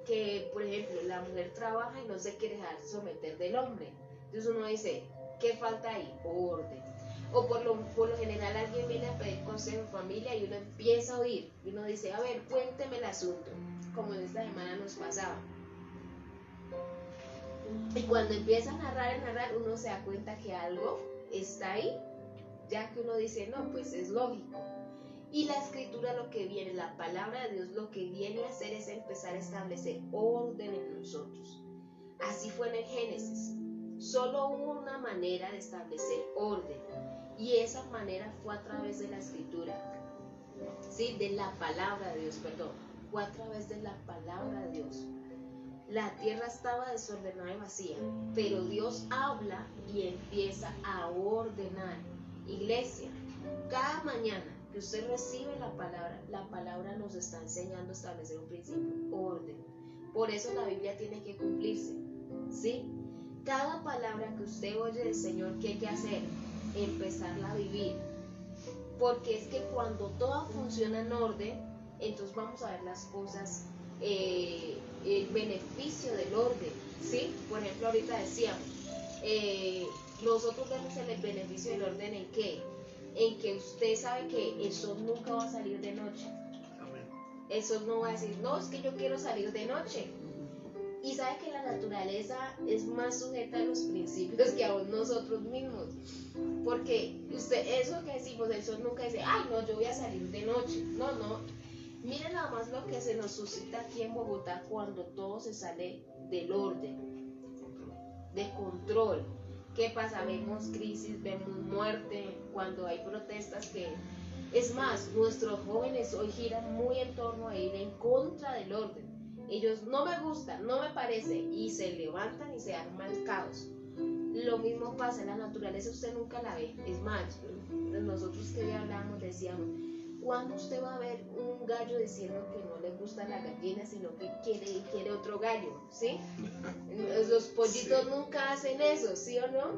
Que, por ejemplo, la mujer trabaja y no se quiere dejar someter del hombre. Entonces uno dice, ¿qué falta ahí? Orden. O por lo general alguien viene a pedir consejo en familia y uno empieza a oír. Y uno dice, a ver, cuénteme el asunto, como en esta semana nos pasaba. Y cuando empieza a narrar, uno se da cuenta que algo está ahí, ya que uno dice, no, pues es lógico. Y la escritura lo que viene, la palabra de Dios lo que viene a hacer es empezar a establecer orden en nosotros. Así fue en el Génesis. Solo hubo una manera de establecer orden. Y esa manera fue a través de la escritura. Sí, de la palabra de Dios, perdón. Fue a través de la palabra de Dios. La tierra estaba desordenada y vacía, pero Dios habla y empieza a ordenar. Iglesia, cada mañana que usted recibe la palabra nos está enseñando a establecer un principio, orden. Por eso la Biblia tiene que cumplirse, ¿sí? Cada palabra que usted oye del Señor, ¿qué hay que hacer? Empezarla a vivir. Porque es que cuando todo funciona en orden, entonces vamos a ver las cosas, el beneficio del orden, ¿sí? Por ejemplo, ahorita decíamos, nosotros vemos el beneficio del orden ¿en qué? En que usted sabe que el sol nunca va a salir de noche. Amén. El sol no va a decir, no, es que yo quiero salir de noche. Y sabe que la naturaleza es más sujeta a los principios que aún nosotros mismos. Porque eso que decimos, el sol nunca dice, ay, no, yo voy a salir de noche. No, no. Miren nada más lo que se nos suscita aquí en Bogotá cuando todo se sale del orden, de control. ¿Qué pasa? Vemos crisis, vemos muerte, cuando hay protestas que... Es más, nuestros jóvenes hoy giran muy en torno a ir en contra del orden. Ellos no me gusta, no me parece, y se levantan y se arma el caos. Lo mismo pasa en la naturaleza, usted nunca la ve. Es más, nosotros que ya hablamos decíamos, ¿cuándo usted va a ver un gallo diciendo que no le gusta la gallina, sino que quiere otro gallo? ¿Sí? Los pollitos sí. Nunca hacen eso, ¿sí o no?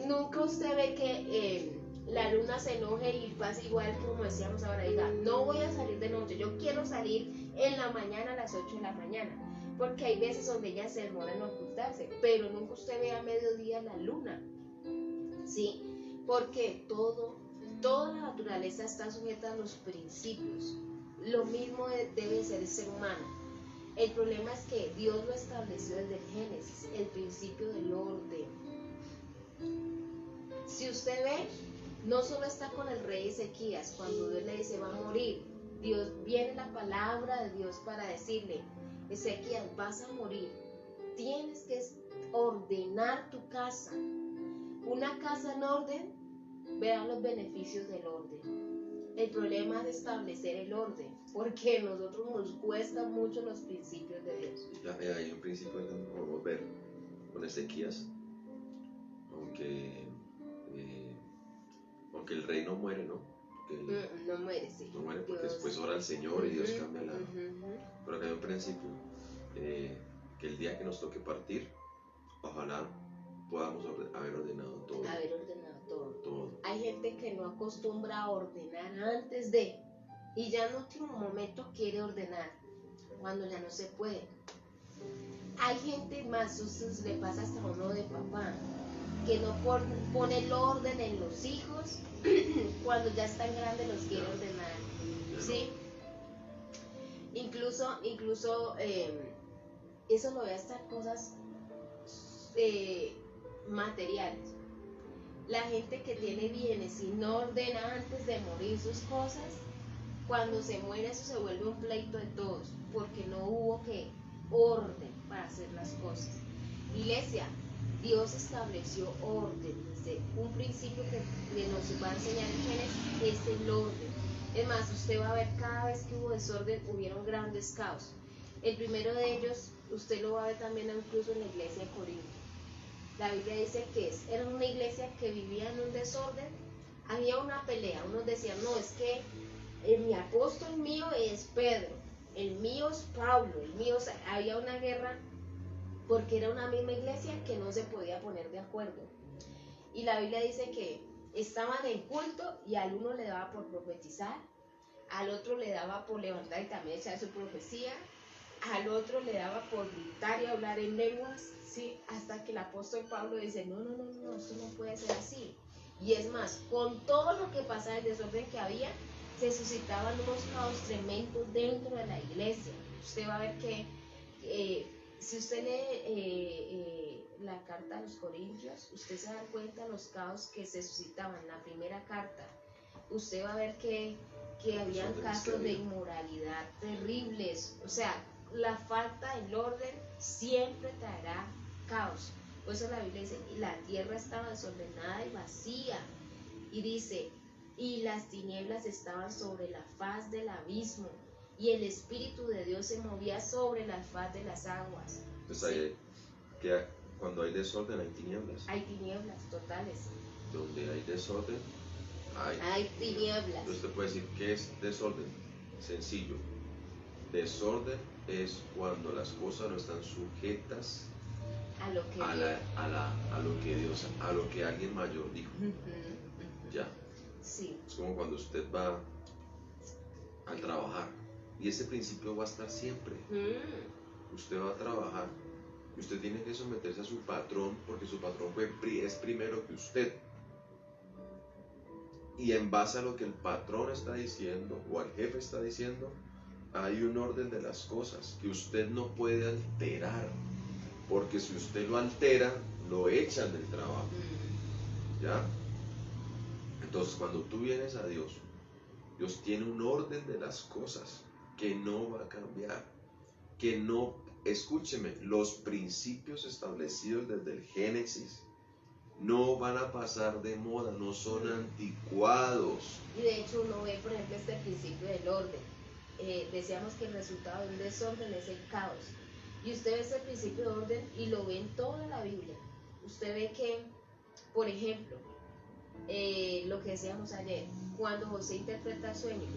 Nunca usted ve que la luna se enoje y pasa igual como decíamos ahora, diga, no voy a salir de noche, yo quiero salir en la mañana a las 8 de la mañana. Porque hay veces donde ellas se demoran en ocultarse, pero nunca usted ve a mediodía la luna, ¿sí? Porque toda la naturaleza está sujeta a los principios. Lo mismo debe ser el ser humano. El problema es que Dios lo estableció desde el Génesis, el principio del orden. Si usted ve, no solo está con el rey Ezequías, cuando Dios le dice va a morir, viene la palabra de Dios para decirle, Ezequías, vas a morir, tienes que ordenar tu casa. Una casa en orden, vean los beneficios del orden. El problema es establecer el orden, porque a nosotros nos cuesta mucho los principios de Dios. Ya hay un principio que podemos ver con Ezequías, aunque el rey no muere, ¿no? No muere, sí. No muere porque Dios, después ora al Señor y Dios cambia la... Pero acá hay un principio, que el día que nos toque partir, ojalá podamos haber ordenado todo. Todo. Hay gente que no acostumbra a ordenar antes de, y ya en último momento quiere ordenar, cuando ya no se puede. Hay gente más, eso le pasa hasta a uno de papá, que no pone el orden en los hijos, cuando ya están grandes los quiere ordenar, ¿sí? Incluso eso lo ve hasta cosas materiales. La gente que tiene bienes y no ordena antes de morir sus cosas, cuando se muere eso se vuelve un pleito de todos, porque no hubo orden para hacer las cosas. Iglesia, Dios estableció orden, desde un principio que nos va a enseñar en Génesis, es el orden. Es más, usted va a ver cada vez que hubo desorden, hubieron grandes caos. El primero de ellos, usted lo va a ver también incluso en la iglesia de Corinto. La Biblia dice que era una iglesia que vivía en un desorden, había una pelea, unos decían, no, es que mi apóstol mío es Pedro, el mío es Pablo, el mío, o sea, había una guerra porque era una misma iglesia que no se podía poner de acuerdo. Y la Biblia dice que estaban en culto y al uno le daba por profetizar, al otro le daba por levantar y también echar su profecía, al otro le daba por gritar y hablar en lenguas, ¿sí? Hasta que el apóstol Pablo dice, no, no, no, no, esto no puede ser así. Y es más, con todo lo que pasaba, el desorden que había, se suscitaban unos caos tremendos dentro de la iglesia. Usted va a ver que si usted lee la carta a los Corintios, usted se da cuenta de los caos que se suscitaban en la primera carta. Usted va a ver que habían casos de inmoralidad terribles. O sea, la falta del orden siempre traerá caos. Por eso la Biblia dice, la tierra estaba desordenada y vacía. Y dice, y las tinieblas estaban sobre la faz del abismo, y el Espíritu de Dios se movía sobre la faz de las aguas. Entonces, ¿sí? Cuando hay desorden hay tinieblas. Hay tinieblas totales. Donde hay desorden hay tinieblas. Entonces usted puede decir, ¿qué es desorden? Sencillo. Desorden es cuando las cosas no están sujetas a lo que Dios, a lo que alguien mayor dijo. Ya. Sí. Es como cuando usted va a trabajar y ese principio va a estar siempre. Usted va a trabajar y usted tiene que someterse a su patrón porque su patrón es primero que usted. Y en base a lo que el patrón está diciendo o el jefe está diciendo, hay un orden de las cosas que usted no puede alterar, porque si usted lo altera, lo echan del trabajo. ¿Ya? Entonces, cuando tú vienes a Dios, Dios tiene un orden de las cosas que no va a cambiar, que no, escúcheme, los principios establecidos desde el Génesis no van a pasar de moda, no son anticuados. Y de hecho uno ve, por ejemplo, este principio del orden. Decíamos que el resultado de un desorden es el caos. Y usted ve ese principio de orden y lo ve en toda la Biblia. Usted ve que, por ejemplo, lo que decíamos ayer, cuando José interpreta el sueño,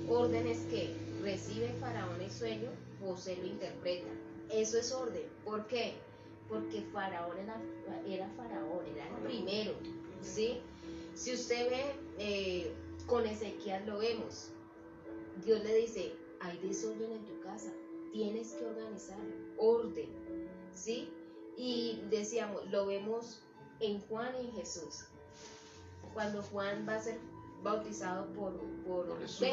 orden es que recibe Faraón el sueño, José lo interpreta. Eso es orden. ¿Por qué? Porque Faraón era Faraón, era el primero, ¿sí? Si usted ve, con Ezequiel lo vemos, Dios le dice, hay desorden en tu casa, tienes que organizar, orden, ¿sí? Y decíamos, lo vemos en Juan y en Jesús, cuando Juan va a ser bautizado por Jesús.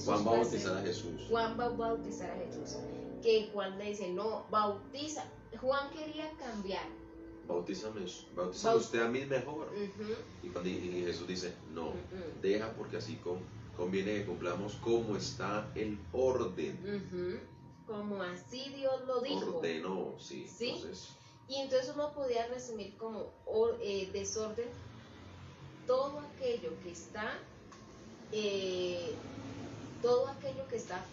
Juan va a bautizar a Jesús. Juan va a bautizar a Jesús. Que Juan le dice, no, bautiza. Juan quería cambiar. Bautízame usted a mí mejor. Y Jesús dice, no, deja porque así conviene que cumplamos como está el orden. Como así Dios lo dijo. Ordenó, sí. ¿Sí? Entonces, y entonces uno podía resumir como desorden todo aquello que está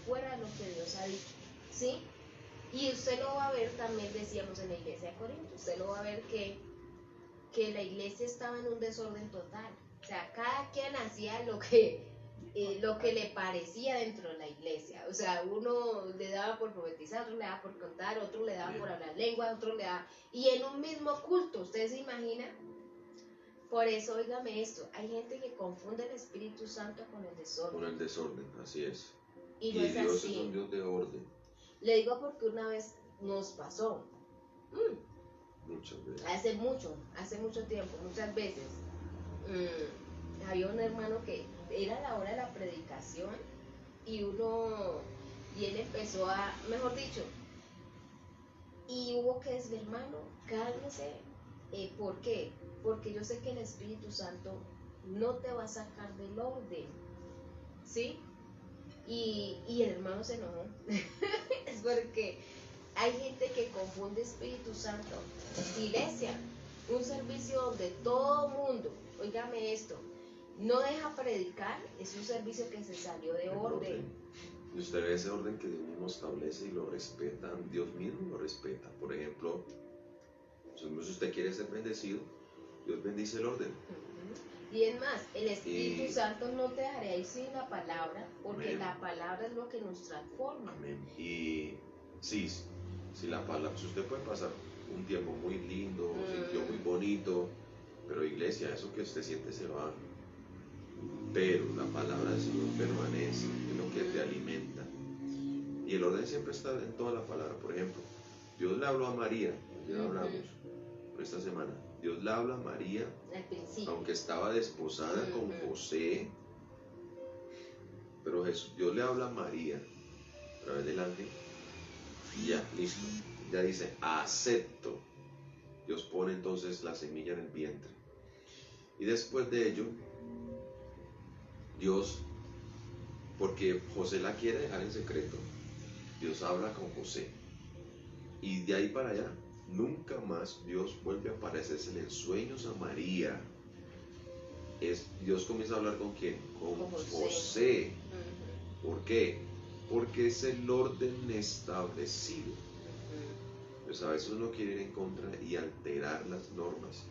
fuera de lo que Dios ha dicho, ¿sí? Y usted lo va a ver también, decíamos en la iglesia de Corinto, usted lo va a ver que la iglesia estaba en un desorden total. O sea, cada quien hacía lo que le parecía dentro de la iglesia. O sea, uno le daba por profetizar, otro le daba por contar, otro le daba por hablar lengua, otro le daba... Y en un mismo culto, ¿ustedes se imaginan? Por eso, óigame esto, hay gente que confunde el Espíritu Santo con el desorden. Con el desorden, así es. Y no es Dios así. es un Dios de orden. Le digo porque una vez nos pasó. Muchas veces. Hace mucho tiempo, muchas veces. Había un hermano que era la hora de la predicación y él empezó a, mejor dicho, y hubo que decir, hermano, cálmese. ¿Por qué? Porque yo sé que el Espíritu Santo no te va a sacar del orden, ¿sí? Y el hermano se enojó. Es porque hay gente que confunde Espíritu Santo. Iglesia, un servicio donde todo mundo, óigame esto, no deja predicar, es un servicio que se salió de orden. Y usted ve ese orden que Dios mismo establece y lo respeta, Dios mismo lo respeta. Por ejemplo, si usted quiere ser bendecido, Dios bendice el orden. Y es más, el Espíritu Santo no te dejará ir sin la palabra, porque la palabra es lo que nos transforma. Amén. Y sí, si la palabra, si usted puede pasar un tiempo muy lindo, un sitio muy bonito, Pero iglesia, eso que usted siente se va. Pero la palabra del Señor permanece, es lo que te alimenta. Y el orden siempre está en toda la palabra. Por ejemplo, Dios le habló a María, ya hablamos por esta semana. Dios le habla a María, aunque estaba desposada con José, pero Dios le habla a María a través del ángel y ya, listo. Ya dice, acepto. Dios pone entonces la semilla en el vientre. Y después de ello, Dios, porque José la quiere dejar en secreto, Dios habla con José. Y de ahí para allá, nunca más Dios vuelve a aparecerse en sueños a María. Dios comienza a hablar con ¿quién? Con José. ¿Por qué? Porque es el orden establecido. Pues a veces uno quiere ir en contra y alterar las normas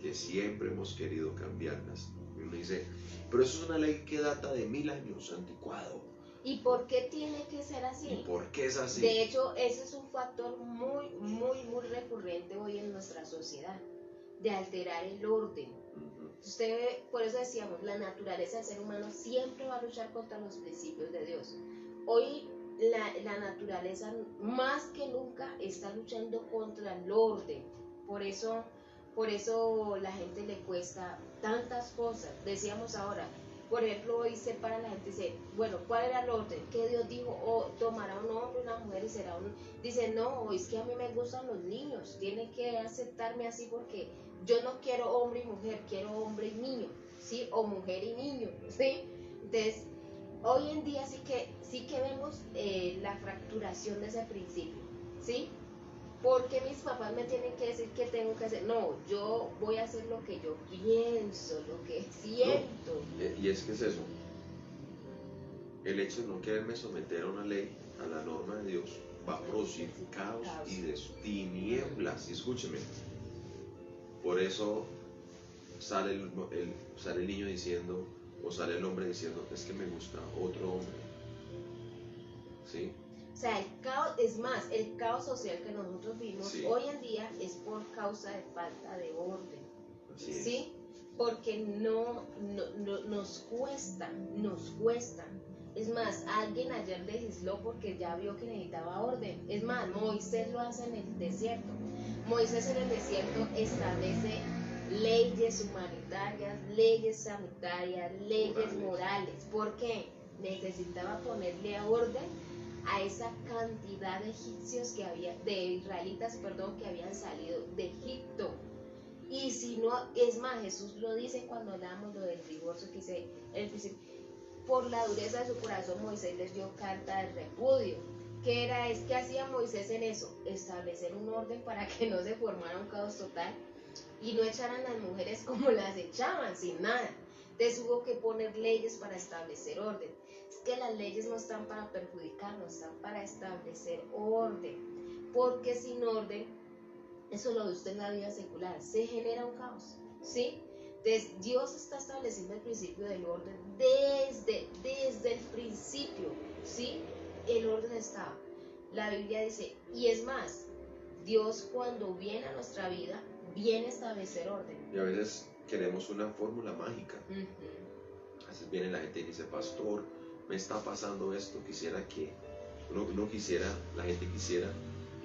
que siempre hemos querido cambiarlas. Y uno dice, pero eso es una ley que data de 1000 años, anticuado. ¿Y por qué tiene que ser así? ¿Y por qué es así? De hecho, ese es un factor muy recurrente hoy en nuestra sociedad, de alterar el orden. Usted ve, por eso decíamos, la naturaleza del ser humano siempre va a luchar contra los principios de Dios. Hoy la naturaleza más que nunca está luchando contra el orden. Por eso la gente le cuesta tantas cosas. Decíamos ahora, por ejemplo, hoy se para la gente y dice, bueno, ¿cuál era el orden? ¿Qué Dios dijo? O tomará un hombre, una mujer y será un... Dice, no, es que a mí me gustan los niños, tiene que aceptarme así porque yo no quiero hombre y mujer, quiero hombre y niño, ¿sí? O mujer y niño, ¿sí? Entonces, hoy en día sí que vemos la fracturación de ese principio, ¿sí? Porque mis papás me tienen que decir qué tengo que hacer. No, yo voy a hacer lo que yo pienso, lo que siento. No, y es que es eso. El hecho de no quererme someter a una ley, a la norma de Dios, va a producir caos y tinieblas. Y escúcheme, por eso sale el niño diciendo, o sale el hombre diciendo, es que me gusta otro hombre. ¿Sí? O sea, el caos, es más, el caos social que nosotros vimos hoy en día es por causa de falta de orden. ¿Sí? Porque nos cuesta. Es más, alguien ayer legisló porque ya vio que necesitaba orden. Es más, Moisés lo hace en el desierto. Moisés en el desierto establece leyes humanitarias, leyes sanitarias, leyes morales. ¿Por qué? Necesitaba ponerle orden a esa cantidad de egipcios de israelitas, que habían salido de Egipto. Y si no, es más, Jesús lo dice cuando hablamos lo del divorcio, que dice, por la dureza de su corazón Moisés les dio carta de repudio. ¿Qué hacía Moisés en eso? Establecer un orden para que no se formara un caos total y no echaran las mujeres como las echaban, sin nada. Entonces hubo que poner leyes para establecer orden. Es que las leyes no están para perjudicarnos, están para establecer orden. Porque sin orden, eso lo ve usted en la vida secular, se genera un caos, ¿sí? Entonces Dios está estableciendo el principio del orden desde el principio, ¿sí? El orden estaba. La Biblia dice, y es más, Dios cuando viene a nuestra vida, viene a establecer orden. Y a veces queremos una fórmula mágica. A veces viene la gente y dice, pastor, me está pasando esto, quisiera que uno quisiera, la gente quisiera,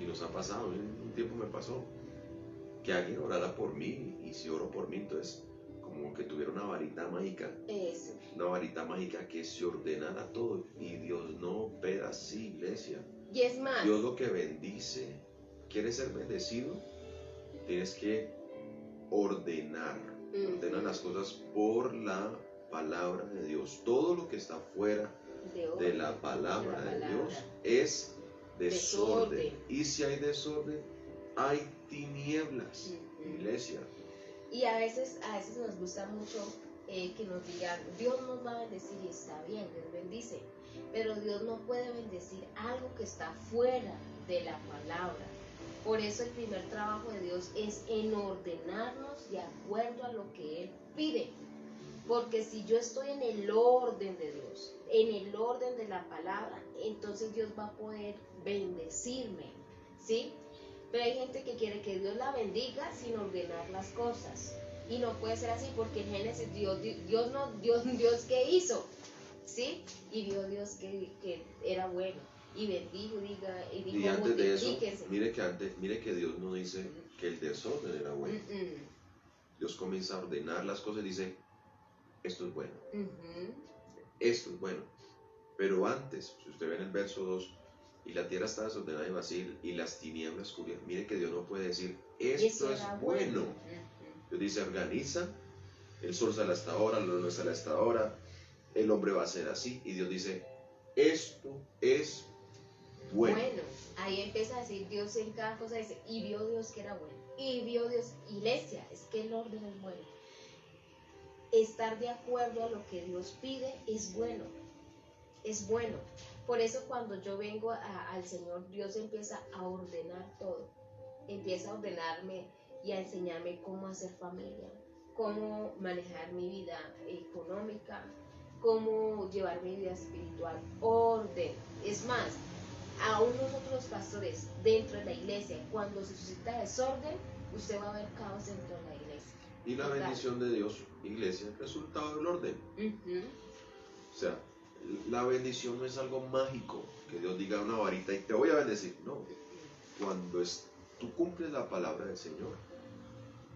y nos ha pasado, un tiempo me pasó, que alguien orara por mí, y si oro por mí, entonces como que tuviera una varita mágica. Eso. Una varita mágica que se ordenara todo, y Dios no opera así, iglesia. Y es más, Dios lo que bendice, ¿quieres ser bendecido? Tienes que ordenar las cosas por la palabra de Dios. Todo lo que está fuera de la palabra de Dios es desorden. Y si hay desorden, hay tinieblas, iglesia. Y a veces nos gusta mucho que nos digan, Dios nos va a bendecir, y está bien, Dios bendice, pero Dios no puede bendecir algo que está fuera de la palabra. Por eso el primer trabajo de Dios es en ordenarnos de acuerdo a lo que Él pide. Porque si yo estoy en el orden de Dios, en el orden de la palabra, entonces Dios va a poder bendecirme, ¿sí? Pero hay gente que quiere que Dios la bendiga sin ordenar las cosas. Y no puede ser así porque en Génesis Dios ¿qué hizo? ¿Sí? Y vio Dios que era bueno. Y bendijo, y dijo, Y antes de eso, multiplíquense. mire que Dios no dice que el desorden era bueno. Dios comienza a ordenar las cosas y dice, esto es bueno. Esto es bueno. Pero antes, si usted ve en el verso 2, y la tierra estaba desordenada y vacía, y las tinieblas cubrían. Mire que Dios no puede decir, esto es bueno. Dios dice, organiza, el sol sale hasta ahora, la luna sale hasta ahora, el hombre va a ser así. Y Dios dice, esto es bueno. Ahí empieza a decir Dios en cada cosa, dice, y vio Dios que era bueno. Y vio Dios, iglesia, es que el orden es bueno. Estar de acuerdo a lo que Dios pide es bueno. Es bueno. Por eso cuando yo vengo al Señor, Dios empieza a ordenar todo. Empieza a ordenarme y a enseñarme cómo hacer familia, cómo manejar mi vida económica, cómo llevar mi vida espiritual. Orden. Es más, aún nosotros los pastores dentro de la iglesia, cuando se suscita desorden, usted va a ver caos dentro de la iglesia. Y la bendición de Dios, iglesia, es resultado del orden. O sea, la bendición no es algo mágico, que Dios diga una varita y te voy a bendecir. No, cuando tú cumples la palabra del Señor,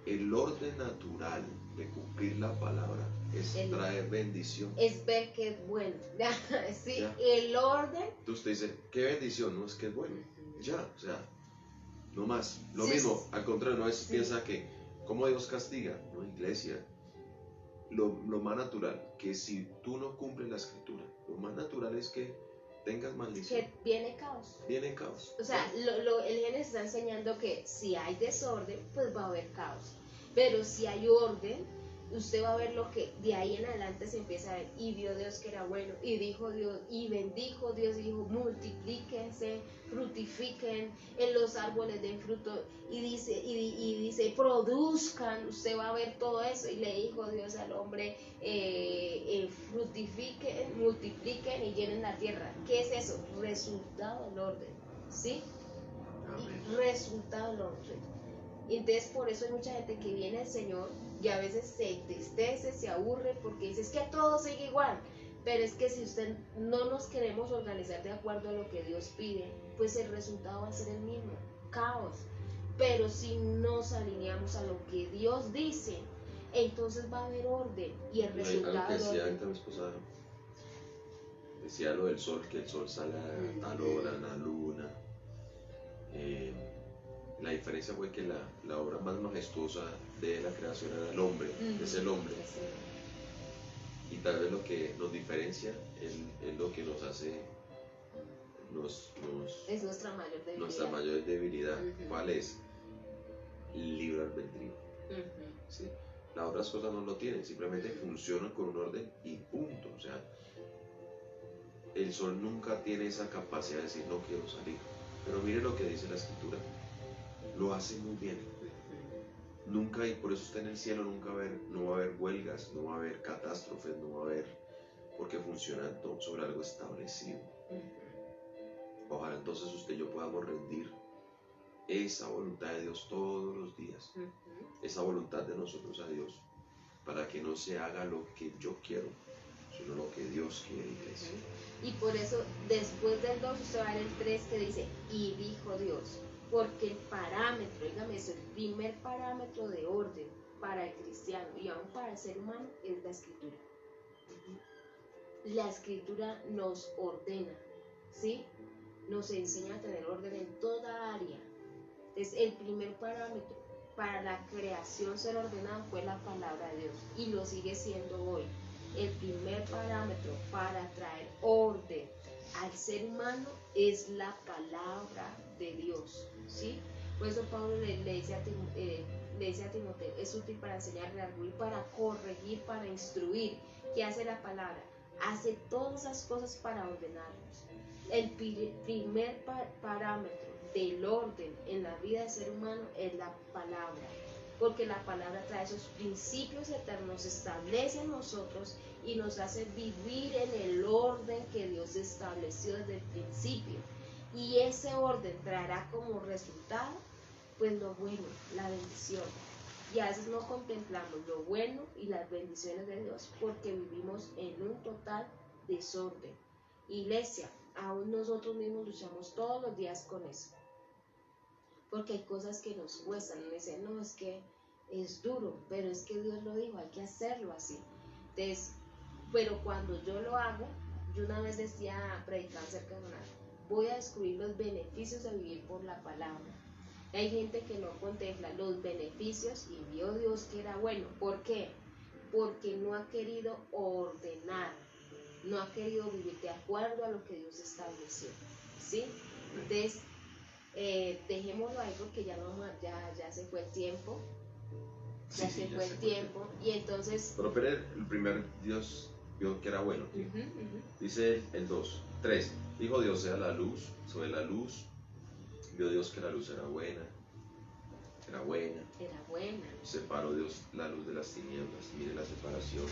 el orden natural de cumplir la palabra es traer bendición. Es ver que es bueno. Sí, ¿ya? El orden. Entonces usted dice, qué bendición, no es que es bueno. Ya, o sea, no más. Lo mismo, sí. Al contrario, no es piensa que, ¿cómo Dios castiga? No, iglesia. Lo más natural, que si tú no cumples la escritura, lo más natural es que tengas maldición. Que viene caos. Viene caos. O sea, el Génesis está enseñando que si hay desorden, pues va a haber caos. Pero si hay orden, usted va a ver lo que de ahí en adelante se empieza a ver. Y vio Dios que era bueno. Y dijo Dios, y bendijo Dios, dijo, multiplíquense, fructifiquen, en los árboles den fruto. Y dice, produzcan. Usted va a ver todo eso. Y le dijo Dios al hombre, fructifiquen, multipliquen y llenen la tierra. ¿Qué es eso? Resultado del orden. ¿Sí? Amén. Resultado del orden. Entonces por eso hay mucha gente que viene al Señor y a veces se entristece, se aburre porque dice, es que todo sigue igual. Pero es que si usted no nos queremos organizar de acuerdo a lo que Dios pide, pues el resultado va a ser el mismo, caos. Pero si nos alineamos a lo que Dios dice, entonces va a haber orden y el resultado que decía ahorita mi esposa, decía lo del sol, que el sol sale a tal hora, la luna. La diferencia fue que la obra más majestuosa de la creación era el hombre, es el hombre. Y tal vez lo que nos diferencia es lo que nos hace, es nuestra mayor debilidad. Nuestra mayor debilidad. ¿Cuál es? Libre albedrío. ¿Sí? Las otras cosas no lo tienen, simplemente funcionan con un orden y punto. O sea, el sol nunca tiene esa capacidad de decir no quiero salir. Pero mire lo que dice la escritura. Lo hace muy bien. Nunca, y por eso está en el cielo, no va a haber huelgas, no va a haber catástrofes, no va a haber, porque funcionan sobre algo establecido. Ojalá entonces usted y yo podamos rendir esa voluntad de Dios todos los días, esa voluntad de nosotros a Dios, para que no se haga lo que yo quiero, sino lo que Dios quiere, iglesia. Y por eso, después del 2, usted va a ver el 3 que dice, y dijo Dios. Porque el parámetro, dígame eso, el primer parámetro de orden para el cristiano y aún para el ser humano es la escritura. La escritura nos ordena, ¿sí? Nos enseña a tener orden en toda área. Entonces, el primer parámetro para la creación ser ordenada fue la palabra de Dios y lo sigue siendo hoy. El primer parámetro para traer orden al ser humano es la palabra de Dios, ¿sí? Por eso Pablo le dice a Timoteo, es útil para enseñar, redarguir, para corregir, para instruir. ¿Qué hace la palabra? Hace todas esas cosas para ordenarnos. El primer parámetro del orden en la vida del ser humano es la palabra, porque la palabra trae esos principios eternos, establece en nosotros y nos hace vivir en el orden que Dios estableció desde el principio. Y ese orden traerá como resultado, pues lo bueno, la bendición. Y a veces no contemplamos lo bueno y las bendiciones de Dios porque vivimos en un total desorden. Iglesia, aún nosotros mismos luchamos todos los días con eso. Porque hay cosas que nos cuestan. Uno dice, no, es que es duro, pero es que Dios lo dijo, hay que hacerlo así. Entonces, pero cuando yo lo hago, yo una vez decía, predicando acerca de una, voy a descubrir los beneficios de vivir por la palabra. Hay gente que no contempla los beneficios y vio Dios que era bueno. ¿Por qué? Porque no ha querido ordenar, no ha querido vivir de acuerdo a lo que Dios estableció. ¿Sí? Entonces, dejémoslo ahí porque ya, ya se fue el tiempo. Ya se fue el tiempo. Y entonces... Pero el primer Dios vio que era bueno. ¿Sí? Dice el 2, 3. Dijo Dios, sea la luz, sobre la luz. Vio Dios que la luz era buena. Era buena. Era buena. Separó Dios la luz de las tinieblas. Mire la separación.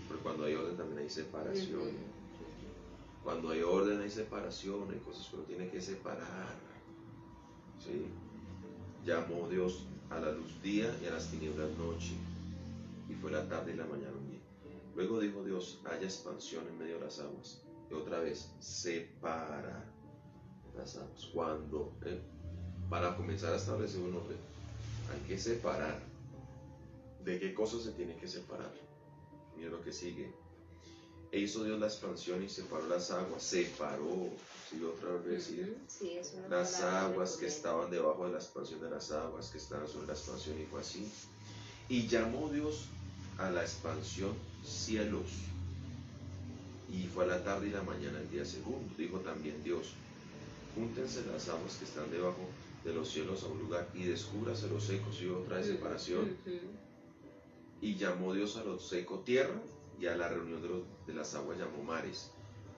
Porque cuando hay orden también hay separación. Cuando hay orden hay separación. Hay cosas que uno tiene que separar. ¿Sí? Llamó Dios a la luz día y a las tinieblas noche. Y fue la tarde y la mañana un día. Luego dijo Dios, haya expansión en medio de las aguas. Y otra vez, separa las aguas. Cuando, para comenzar a establecer un orden, hay que separar. ¿De qué cosas se tiene que separar? Mira lo que sigue. E hizo Dios la expansión y separó las aguas. Separó, sigue otra vez decir, sí, las aguas que estaban debajo de la expansión de las aguas que estaban sobre la expansión, y fue así. Y llamó Dios a la expansión cielos. Y fue a la tarde y la mañana el día segundo. Dijo también Dios, júntense las aguas que están debajo de los cielos a un lugar y descúbrase los secos. Y otra de separación. Y llamó Dios a lo seco tierra, y a la reunión de las aguas llamó mares.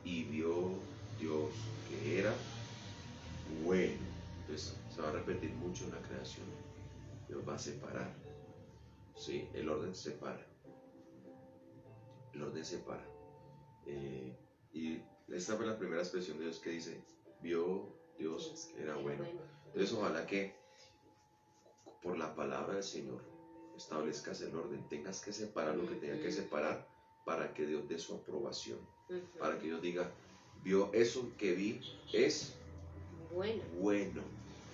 Y vio Dios que era bueno. Entonces se va a repetir mucho en la creación. Dios va a separar. ¿Sí? El orden separa. El orden separa. Y esta fue la primera expresión de Dios que dice, vio Dios que era bueno. Entonces ojalá que por la palabra del Señor establezcas el orden, tengas que separar lo que tenga que separar para que Dios dé su aprobación, para que Dios diga, vio eso que vi, es bueno.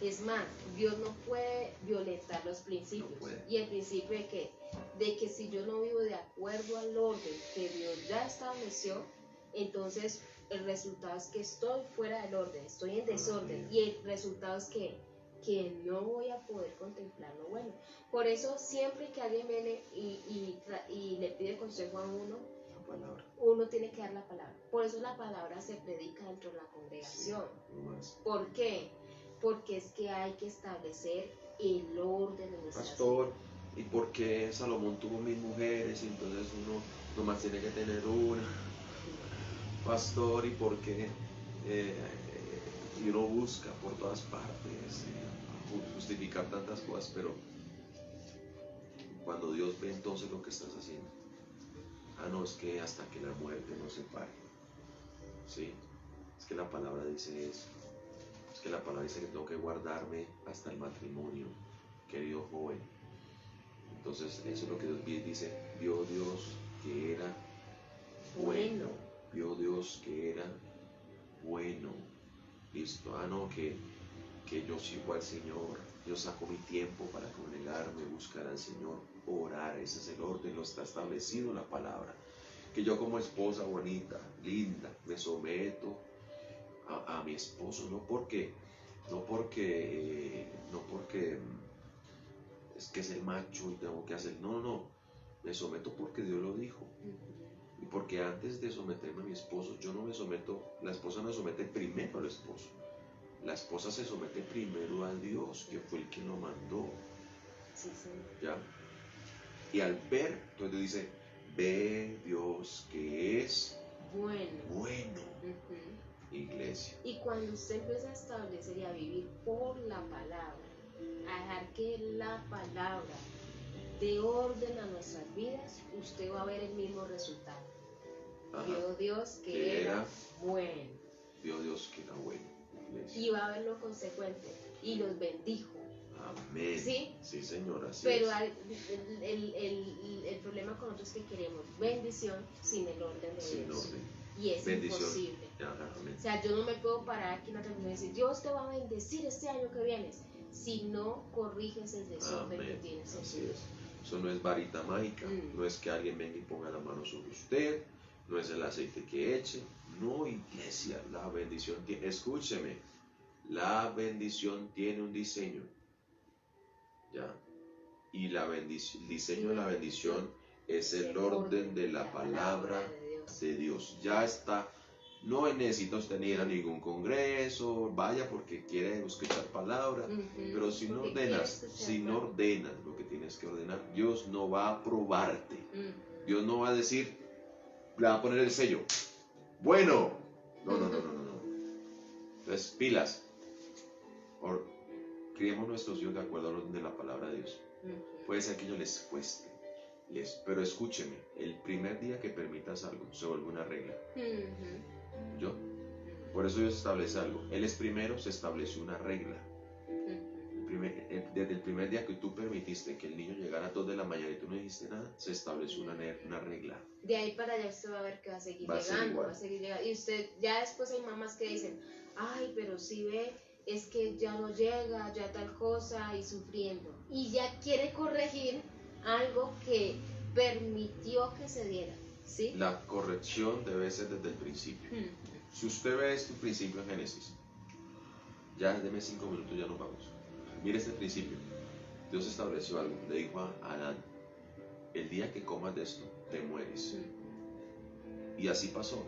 Es más, Dios no puede violentar los principios. No, y el principio de que si yo no vivo de acuerdo al orden que Dios ya estableció, entonces el resultado es que estoy fuera del orden, estoy en desorden. Y el resultado es que no voy a poder contemplar lo bueno. Por eso siempre que alguien viene y le pide consejo a uno tiene que dar la palabra. Por eso la palabra se predica dentro de la congregación. Sí, ¿por qué? Porque es que hay que establecer el orden de nuestras Pastor, ¿y por qué Salomón tuvo 1000 mujeres y entonces uno nomás tiene que tener una? Pastor, ¿y por qué? Y uno busca por todas partes justificar tantas cosas, pero cuando Dios ve entonces lo que estás haciendo, no, es que hasta que la muerte nos separe, ¿sí? Es que la palabra dice eso, es que la palabra dice que tengo que guardarme hasta el matrimonio, querido joven. Entonces eso es lo que Dios dice, vio Dios que era bueno, vio Dios que era bueno. Listo, no, que yo sirvo al Señor, yo saco mi tiempo para congregarme, buscar al Señor, orar, ese es el orden, lo está establecido en la palabra. Que yo como esposa bonita, linda, me someto a mi esposo, no porque es que es el macho y tengo que hacer, no, me someto porque Dios lo dijo. Y porque antes de someterme a mi esposo, yo no me someto, la esposa no se somete primero al esposo. La esposa se somete primero a Dios, que fue el que lo mandó. Sí. ¿Ya? Y al ver, entonces dice, ve Dios que es bueno. Iglesia. Y cuando usted empieza a establecer y a vivir por la palabra, a dejar que la palabra dé orden a nuestras vidas, usted va a ver el mismo resultado. Vio Dios que era bueno. Vio Dios que era bueno. Iglesia. Y va a ver lo consecuente. Y los bendijo. Amén. ¿Sí? Sí, señora, así Pero es. el problema con nosotros es que queremos bendición sin el orden de Sin Dios. orden. Y es Bendición. imposible. Ajá, amén. O sea, yo no me puedo parar aquí en la transmisión y decir, Dios te va a bendecir este año que viene, si no corriges el desorden que Amén. tienes en tu Así vida. es. Eso no es varita mágica, no es que alguien venga y ponga la mano sobre usted, no es el aceite que eche. No, iglesia, la bendición tiene, escúcheme, la bendición tiene un diseño, ¿ya? Y el diseño de la bendición es el orden de la palabra de Dios. Ya está. No necesita usted ni ir a ningún congreso, vaya porque quiere escuchar palabra, pero si no ordenas, lo que tienes que ordenar, Dios no va a aprobarte. Dios no va a decir, le va a poner el sello. Bueno, no. Entonces, pilas. Criemos nuestros hijos de acuerdo al orden de la palabra de Dios. Puede ser que ellos les cueste, pero escúcheme, el primer día que permitas algo, se vuelve una regla. ¿Yo? Por eso Dios establece algo. Él es primero, se estableció una regla. Desde el primer día que tú permitiste que el niño llegara a 2 de la mañana y tú no dijiste nada, se estableció una regla. De ahí para allá usted va a ver que va a seguir llegando, va a seguir llegando. Y usted, ya después hay mamás que dicen, ay, pero si ve, es que ya no llega, ya tal cosa, y sufriendo. Y ya quiere corregir algo que permitió que se diera, ¿sí? La corrección debe ser desde el principio. Si usted ve este principio en Génesis, ya deme 5 minutos, ya nos vamos. Mire este principio. Dios estableció algo, le dijo a Adán, el día que comas de esto, te mueres. Y así pasó.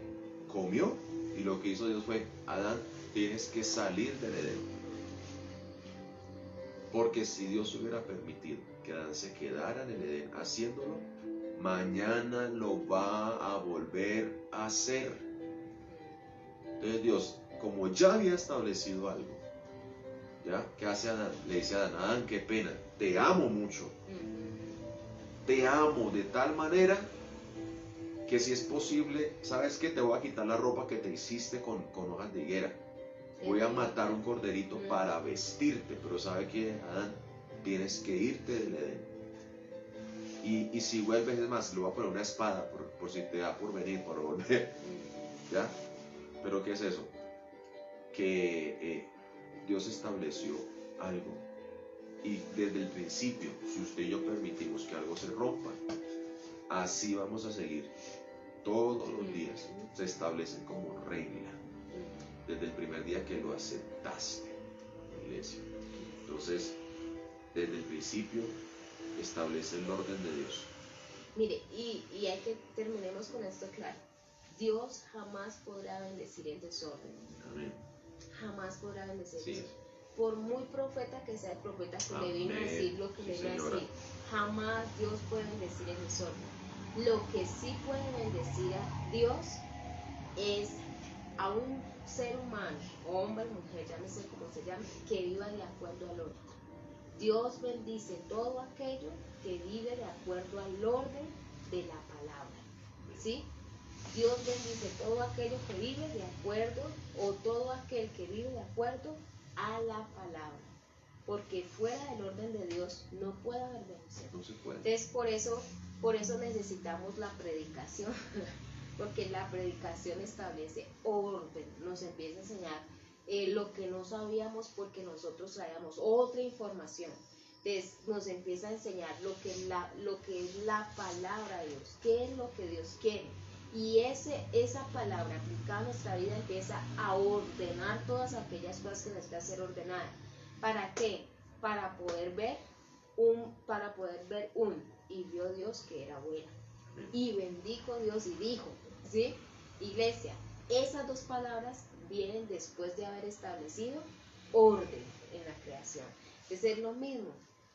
Comió y lo que hizo Dios fue, Adán, tienes que salir del Edén. Porque si Dios hubiera permitido que Adán se quedara en el Edén haciéndolo, mañana lo va a volver a hacer. Entonces Dios, como ya había establecido algo, ¿ya? ¿Qué hace Adán? Le dice a Adán, Adán, qué pena, te amo mucho. Te amo de tal manera que si es posible, ¿sabes qué? Te voy a quitar la ropa que te hiciste con hojas de higuera. Voy a matar un corderito para vestirte, pero ¿sabe qué, Adán? Tienes que irte del Edén. Y si vuelves, es más, le voy a poner una espada por si te da por venir, por volver. ¿Ya? Pero ¿qué es eso? Que Dios estableció algo. Y desde el principio, si usted y yo permitimos que algo se rompa, así vamos a seguir. Todos los días se establecen como regla. Desde el primer día que lo aceptaste, iglesia. Entonces, desde el principio, establece el orden de Dios. Mire, y hay que terminemos con esto claro. Dios jamás podrá bendecir el desorden. Amén. Jamás podrá bendecir el Sí. desorden. Por muy profeta que sea el profeta que le vino a decir lo que le vino a decir, jamás Dios puede bendecir el desorden. Lo que sí puede bendecir a Dios es a un ser humano, hombre, mujer, llámese como se llame, que viva de acuerdo al orden. Dios bendice todo aquello que vive de acuerdo al orden de la palabra, ¿sí? Dios bendice todo aquello que vive de acuerdo, o todo aquel que vive de acuerdo a la palabra, porque fuera del orden de Dios no puede haber bendición. No se puede. Entonces por eso necesitamos la predicación, porque la predicación establece orden, nos empieza a enseñar lo que no sabíamos porque nosotros traíamos otra información. Entonces nos empieza a enseñar lo que es la palabra de Dios, qué es lo que Dios quiere. Y esa palabra aplicada a nuestra vida empieza a ordenar todas aquellas cosas que necesitan ser ordenadas. ¿Para qué? Para poder ver y vio Dios que era bueno. Y bendijo Dios y dijo, ¿sí? Iglesia, esas dos palabras vienen después de haber establecido orden en la creación. Es lo mismo.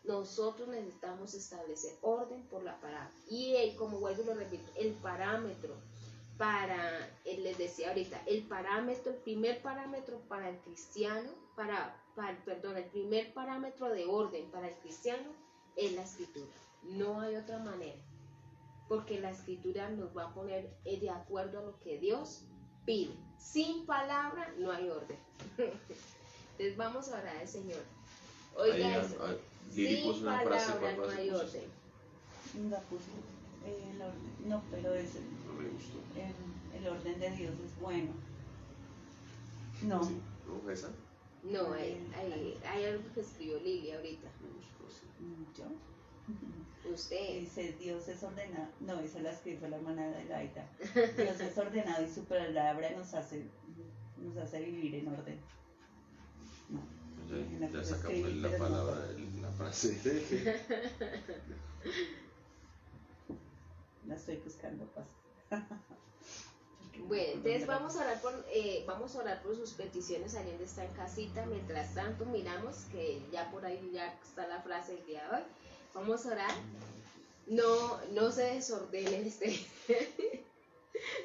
Nosotros necesitamos establecer orden por la palabra. Y como vuelvo y lo repito, el parámetro les decía ahorita, el primer parámetro para el cristiano, el primer parámetro de orden para el cristiano es la escritura. No hay otra manera. Porque la escritura nos va a poner de acuerdo a lo que Dios pide. Sin palabra no hay orden. Entonces vamos a orar al Señor. Oiga eso. Lili Sin puso una frase, palabra ¿cuál no frase hay pusiste? orden. La puse, el orden, no, pero No me gustó. el orden de Dios es bueno. No. ¿Sí? ¿No? ¿Esa? No, hay algo que escribió Lili ahorita. Me gustó, sí. ¿Yo? Usted. Dice, Dios es ordenado. No, esa la escribió la hermana de Gaita. Dios es ordenado y su palabra nos hace vivir en orden. No. Ya sacamos la palabra, la frase. La estoy buscando, pasa. Bueno, entonces vamos a orar por sus peticiones. Alguien está en casita. Mientras tanto, miramos que ya por ahí ya está la frase del día de hoy. Vamos a orar. No se desordenen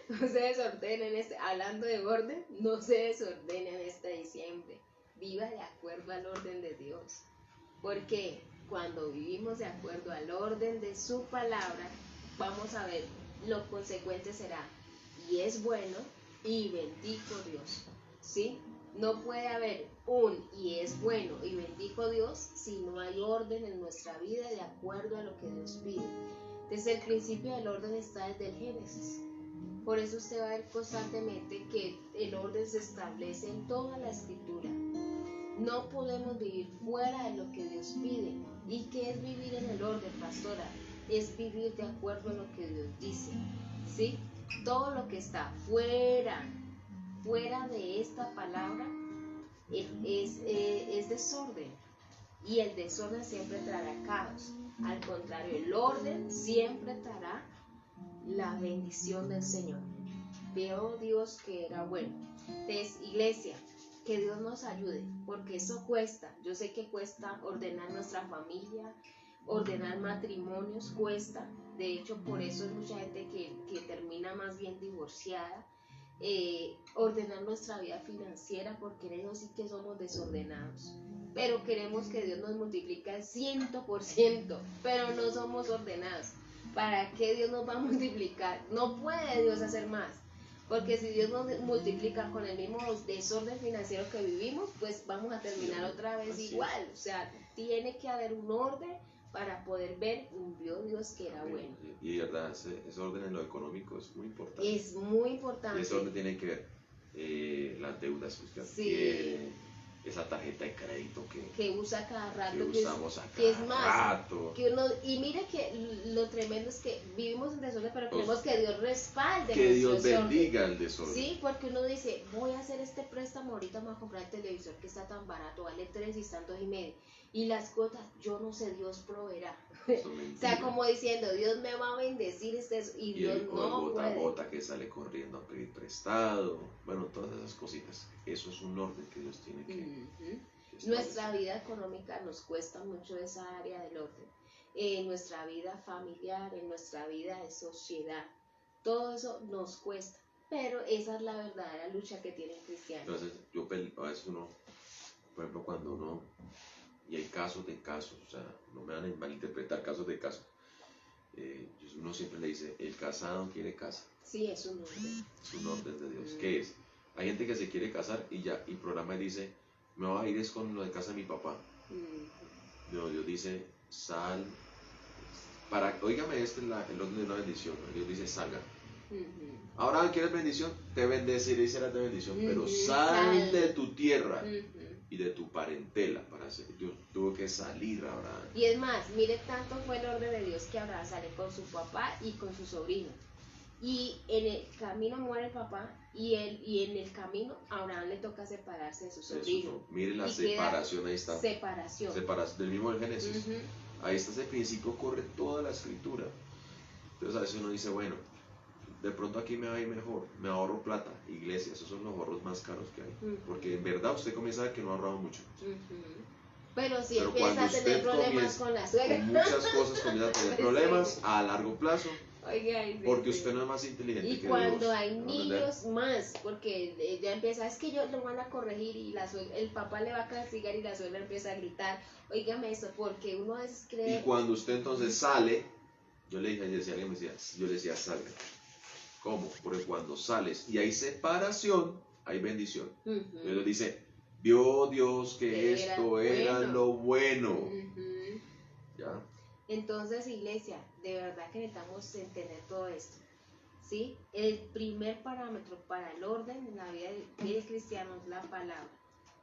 no se desordenen hablando de orden, no se desordenen este diciembre. Viva de acuerdo al orden de Dios. Porque cuando vivimos de acuerdo al orden de su palabra, vamos a ver, lo consecuente será, y es bueno, y bendijo Dios. ¿Sí? No puede haber y es bueno, y bendijo Dios, si no hay orden en nuestra vida de acuerdo a lo que Dios pide. Desde el principio del orden está desde el Génesis. Por eso usted va a ver constantemente que el orden se establece en toda la Escritura. No podemos vivir fuera de lo que Dios pide. ¿Y qué es vivir en el orden, pastora? Es vivir de acuerdo a lo que Dios dice. ¿Sí? Todo lo que está fuera de esta palabra es desorden. Y el desorden siempre traerá caos. Al contrario, el orden siempre traerá la bendición del Señor. Veo Dios que era bueno. Entonces, iglesia, que Dios nos ayude, porque eso cuesta. Yo sé que cuesta ordenar nuestra familia, ordenar matrimonios, cuesta. De hecho, por eso hay mucha gente que termina más bien divorciada. Ordenar nuestra vida financiera, porque en eso sí que somos desordenados. Pero queremos que Dios nos multiplique al 100%, pero no somos ordenados. ¿Para qué Dios nos va a multiplicar? No puede Dios hacer más. Porque si Dios nos multiplica con el mismo desorden financiero que vivimos, pues vamos a terminar otra vez igual. O sea, tiene que haber un orden para poder ver un Dios que era bueno. Y de verdad, ese orden en lo económico es muy importante. Es muy importante. Y ese orden tiene que ver las deudas que usted adquiere, esa tarjeta de crédito que usa cada rato, que usamos a que es cada más, rato. Que uno, y mire que lo tremendo es que vivimos en desorden, pero queremos que Dios respalde que Dios desorden. bendiga el desorden. Sí, porque uno dice, voy a hacer este préstamo, ahorita me voy a comprar el televisor que está tan barato, vale 3 y están 2,5. Y las cuotas, yo no sé, Dios proveerá. O sea, como diciendo, Dios me va a bendecir y Dios el no gota puede. Gota que sale corriendo a pedir prestado, bueno, todas esas cositas. Eso es un orden que Dios tiene que Nuestra vida económica nos cuesta mucho esa área del orden. En nuestra vida familiar, en nuestra vida de sociedad, todo eso nos cuesta. Pero esa es la verdadera lucha que tiene el cristiano. Entonces, a veces uno, por ejemplo, cuando uno, y hay casos de casos, o sea, no me van a malinterpretar casos de casos, uno siempre le dice, el casado quiere casa. Sí, es un orden. Es un orden de Dios. ¿Qué es? Hay gente que se quiere casar y programa y dice, me voy a ir es con lo de casa de mi papá. No, Dios dice, sal. Óigame, este es el orden de una bendición. ¿No? Dios dice, salga. Ahora, ¿quieres bendición? Te bendeciré y serás de bendición. Pero sal de tu tierra y de tu parentela. Dios tuvo que salir a Abraham. Y es más, mire, tanto fue el orden de Dios que Abraham sale con su papá y con su sobrino. Y en el camino muere el papá y en el camino a Abraham le toca separarse de su sobrino. Mire la separación, ahí está. Separación del mismo del Génesis. Ahí está ese principio, corre toda la escritura. Entonces a veces uno dice, bueno, de pronto aquí me va a ir mejor, me ahorro plata. Iglesia, esos son los ahorros más caros que hay. Porque en verdad usted comienza a ver que no ha ahorrado mucho. Pero si empieza a tener problemas con la suegra. Con muchas cosas comienza a tener problemas a largo plazo. Oiga, porque usted no es más inteligente y que cuando Dios, hay niños más, porque ya empieza, es que ellos lo van a corregir y el papá le va a castigar y la suegra empieza a gritar, óigame eso, porque uno a veces cree. Y cuando usted entonces sale, yo le decía, salga. ¿Cómo? Porque cuando sales y hay separación, hay bendición. Entonces dice, vio Dios que Que esto era era lo bueno. Ujú. ¿Ya? Entonces, iglesia, de verdad que necesitamos entender todo esto. ¿Sí? El primer parámetro para el orden en la vida del cristiano es la palabra.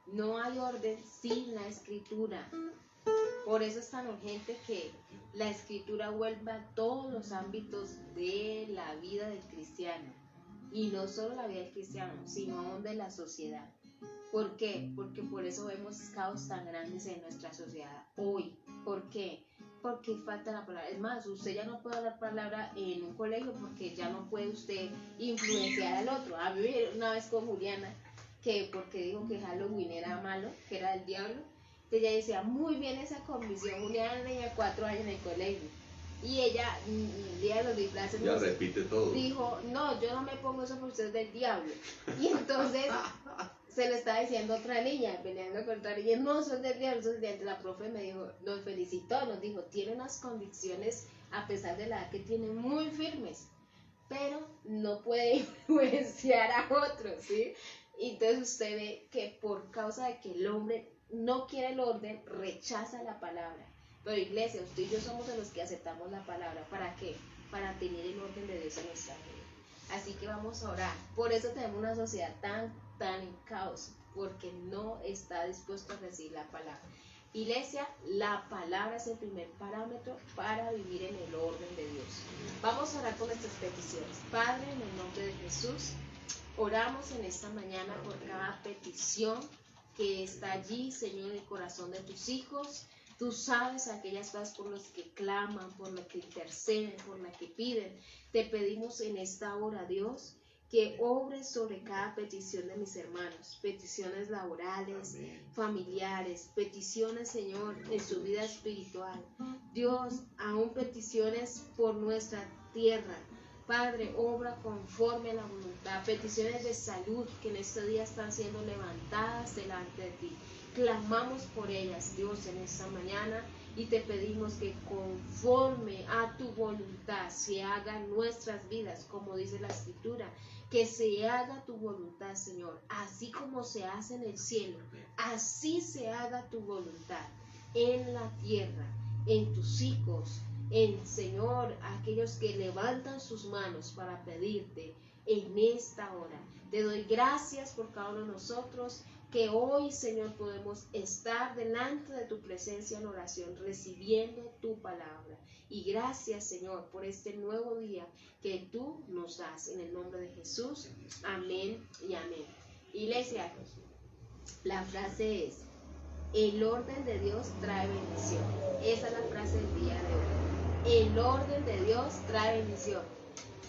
No hay orden sin la escritura. Por eso es tan urgente que la escritura vuelva a todos los ámbitos de la vida del cristiano. Y no solo la vida del cristiano, sino aún de la sociedad. ¿Por qué? Porque por eso vemos caos tan grandes en nuestra sociedad hoy. ¿Por qué? Porque falta la palabra. Es más, usted ya no puede hablar palabra en un colegio porque ya no puede usted influenciar al otro. A mí una vez con Juliana, que porque dijo que Halloween era malo, que era del diablo, ella decía, muy bien esa comisión. Juliana tenía 4 años en el colegio. Y ella, el día de los disfraces, Ya repite todo. dijo, no, yo no me pongo eso porque usted es del diablo. Y entonces se lo estaba diciendo otra niña, peleando con otra niña, no, son del diablo. Entonces la profe me dijo, nos felicitó, nos dijo, tiene unas convicciones, a pesar de la edad que tiene, muy firmes, pero no puede influenciar a otros, ¿sí? Y entonces usted ve que por causa de que el hombre no quiere el orden, rechaza la palabra. Pero iglesia, usted y yo somos de los que aceptamos la palabra. ¿Para qué? Para tener el orden de Dios en nuestra vida. Así que vamos a orar. Por eso tenemos una sociedad tan en caos, porque no está dispuesto a recibir la palabra. Iglesia, la palabra es el primer parámetro para vivir en el orden de Dios. Vamos a orar por nuestras peticiones. Padre, en el nombre de Jesús, oramos en esta mañana por cada petición que está allí, Señor, en el corazón de tus hijos. Tú sabes aquellas cosas por las que claman, por las que interceden, por las que piden. Te pedimos en esta hora, Dios, que obres sobre cada petición de mis hermanos, peticiones laborales, familiares, peticiones, Señor, en su vida espiritual. Dios, aún peticiones por nuestra tierra. Padre, obra conforme a la voluntad, peticiones de salud que en este día están siendo levantadas delante de ti. Clamamos por ellas, Dios, en esta mañana y te pedimos que conforme a tu voluntad se hagan nuestras vidas, como dice la Escritura, que se haga tu voluntad, Señor, así como se hace en el cielo, así se haga tu voluntad en la tierra, en tus hijos, en, Señor, aquellos que levantan sus manos para pedirte en esta hora. Te doy gracias por cada uno de nosotros, que hoy, Señor, podemos estar delante de tu presencia en oración, recibiendo tu palabra. Y gracias, Señor, por este nuevo día que tú nos das. En el nombre de Jesús, amén y amén. Iglesia, la frase es, el orden de Dios trae bendición. Esa es la frase del día de hoy. El orden de Dios trae bendición.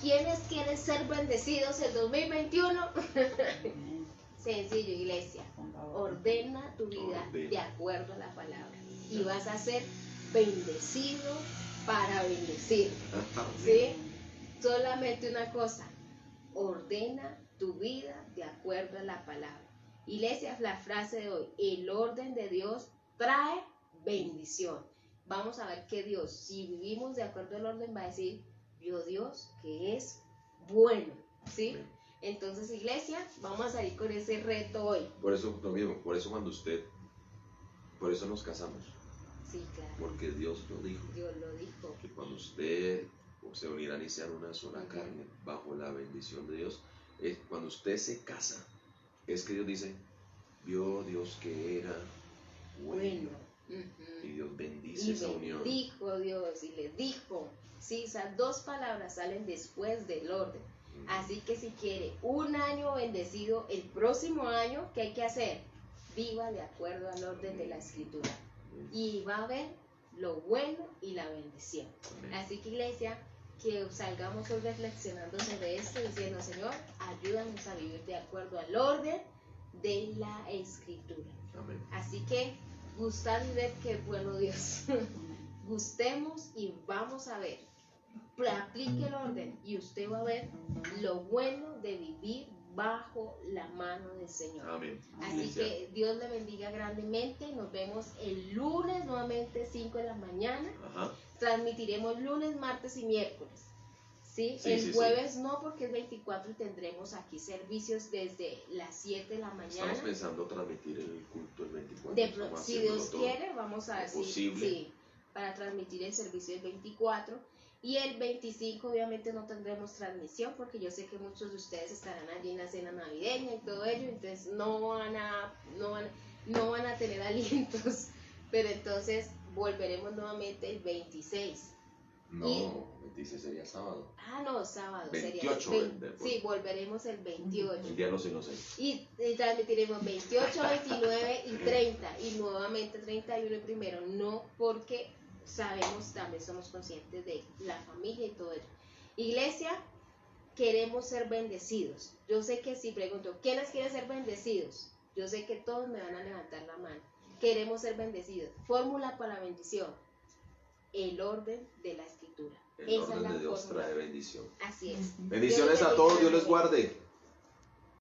¿Quiénes quieren ser bendecidos el 2021? Sencillo, iglesia. Ordena tu vida de acuerdo a la palabra. Y vas a ser bendecido para bendecir. ¿Sí? Solamente una cosa. Ordena tu vida de acuerdo a la palabra. Iglesia, la frase de hoy. El orden de Dios trae bendición. Vamos a ver que Dios, si vivimos de acuerdo al orden, va a decir, vio Dios que es bueno. ¿Sí? Entonces, iglesia, vamos a salir con ese reto hoy. Por eso, lo mismo, por eso por eso nos casamos. Sí, claro. Porque Dios lo dijo. Dios lo dijo. Que cuando usted se unirán y sean una sola carne, bajo la bendición de Dios, cuando usted se casa, es que Dios dice, vio Dios que era bueno. Y Dios bendice esa unión. Y dijo Dios, y le dijo. Sí, esas dos palabras salen después del orden. Así que si quiere un año bendecido, el próximo año, ¿qué hay que hacer? Viva de acuerdo al orden de la Escritura. Y va a ver lo bueno y la bendición. Así que, iglesia, que salgamos hoy reflexionando sobre esto, diciendo, Señor, ayúdanos a vivir de acuerdo al orden de la Escritura. Amén. Así que, gustar y ver qué bueno Dios. Gustemos y vamos a ver. Aplique el orden y usted va a ver lo bueno de vivir bajo la mano del Señor. Amén. Así que Dios le bendiga grandemente. Nos vemos el lunes nuevamente 5 de la mañana. Ajá. Transmitiremos lunes, martes y miércoles. ¿sí? Sí, El sí, jueves no, porque es 24 y tendremos aquí servicios desde las 7 de la mañana. Estamos pensando transmitir el culto el 24. Si Dios quiere, vamos a ver posible. sí, para transmitir el servicio el 24. Y el 25 obviamente no tendremos transmisión, porque yo sé que muchos de ustedes estarán allí en la cena navideña y todo ello, entonces no van a tener alientos, pero entonces volveremos nuevamente el 26. No, 26 sería sábado. No, sábado 28 sería. Sí, volveremos el 28. El día de los inocentes. Y transmitiremos 28, 29 y 30. Y nuevamente 31 y primero. No, porque sabemos, también somos conscientes de la familia y todo ello. Iglesia, queremos ser bendecidos. Yo sé que si pregunto, ¿quiénes quieren ser bendecidos? Yo sé que todos me van a levantar la mano. Queremos ser bendecidos. Fórmula para la bendición. El orden de la escritura. El orden de Dios trae bendición. Así es. Bendiciones a todos, Dios les guarde.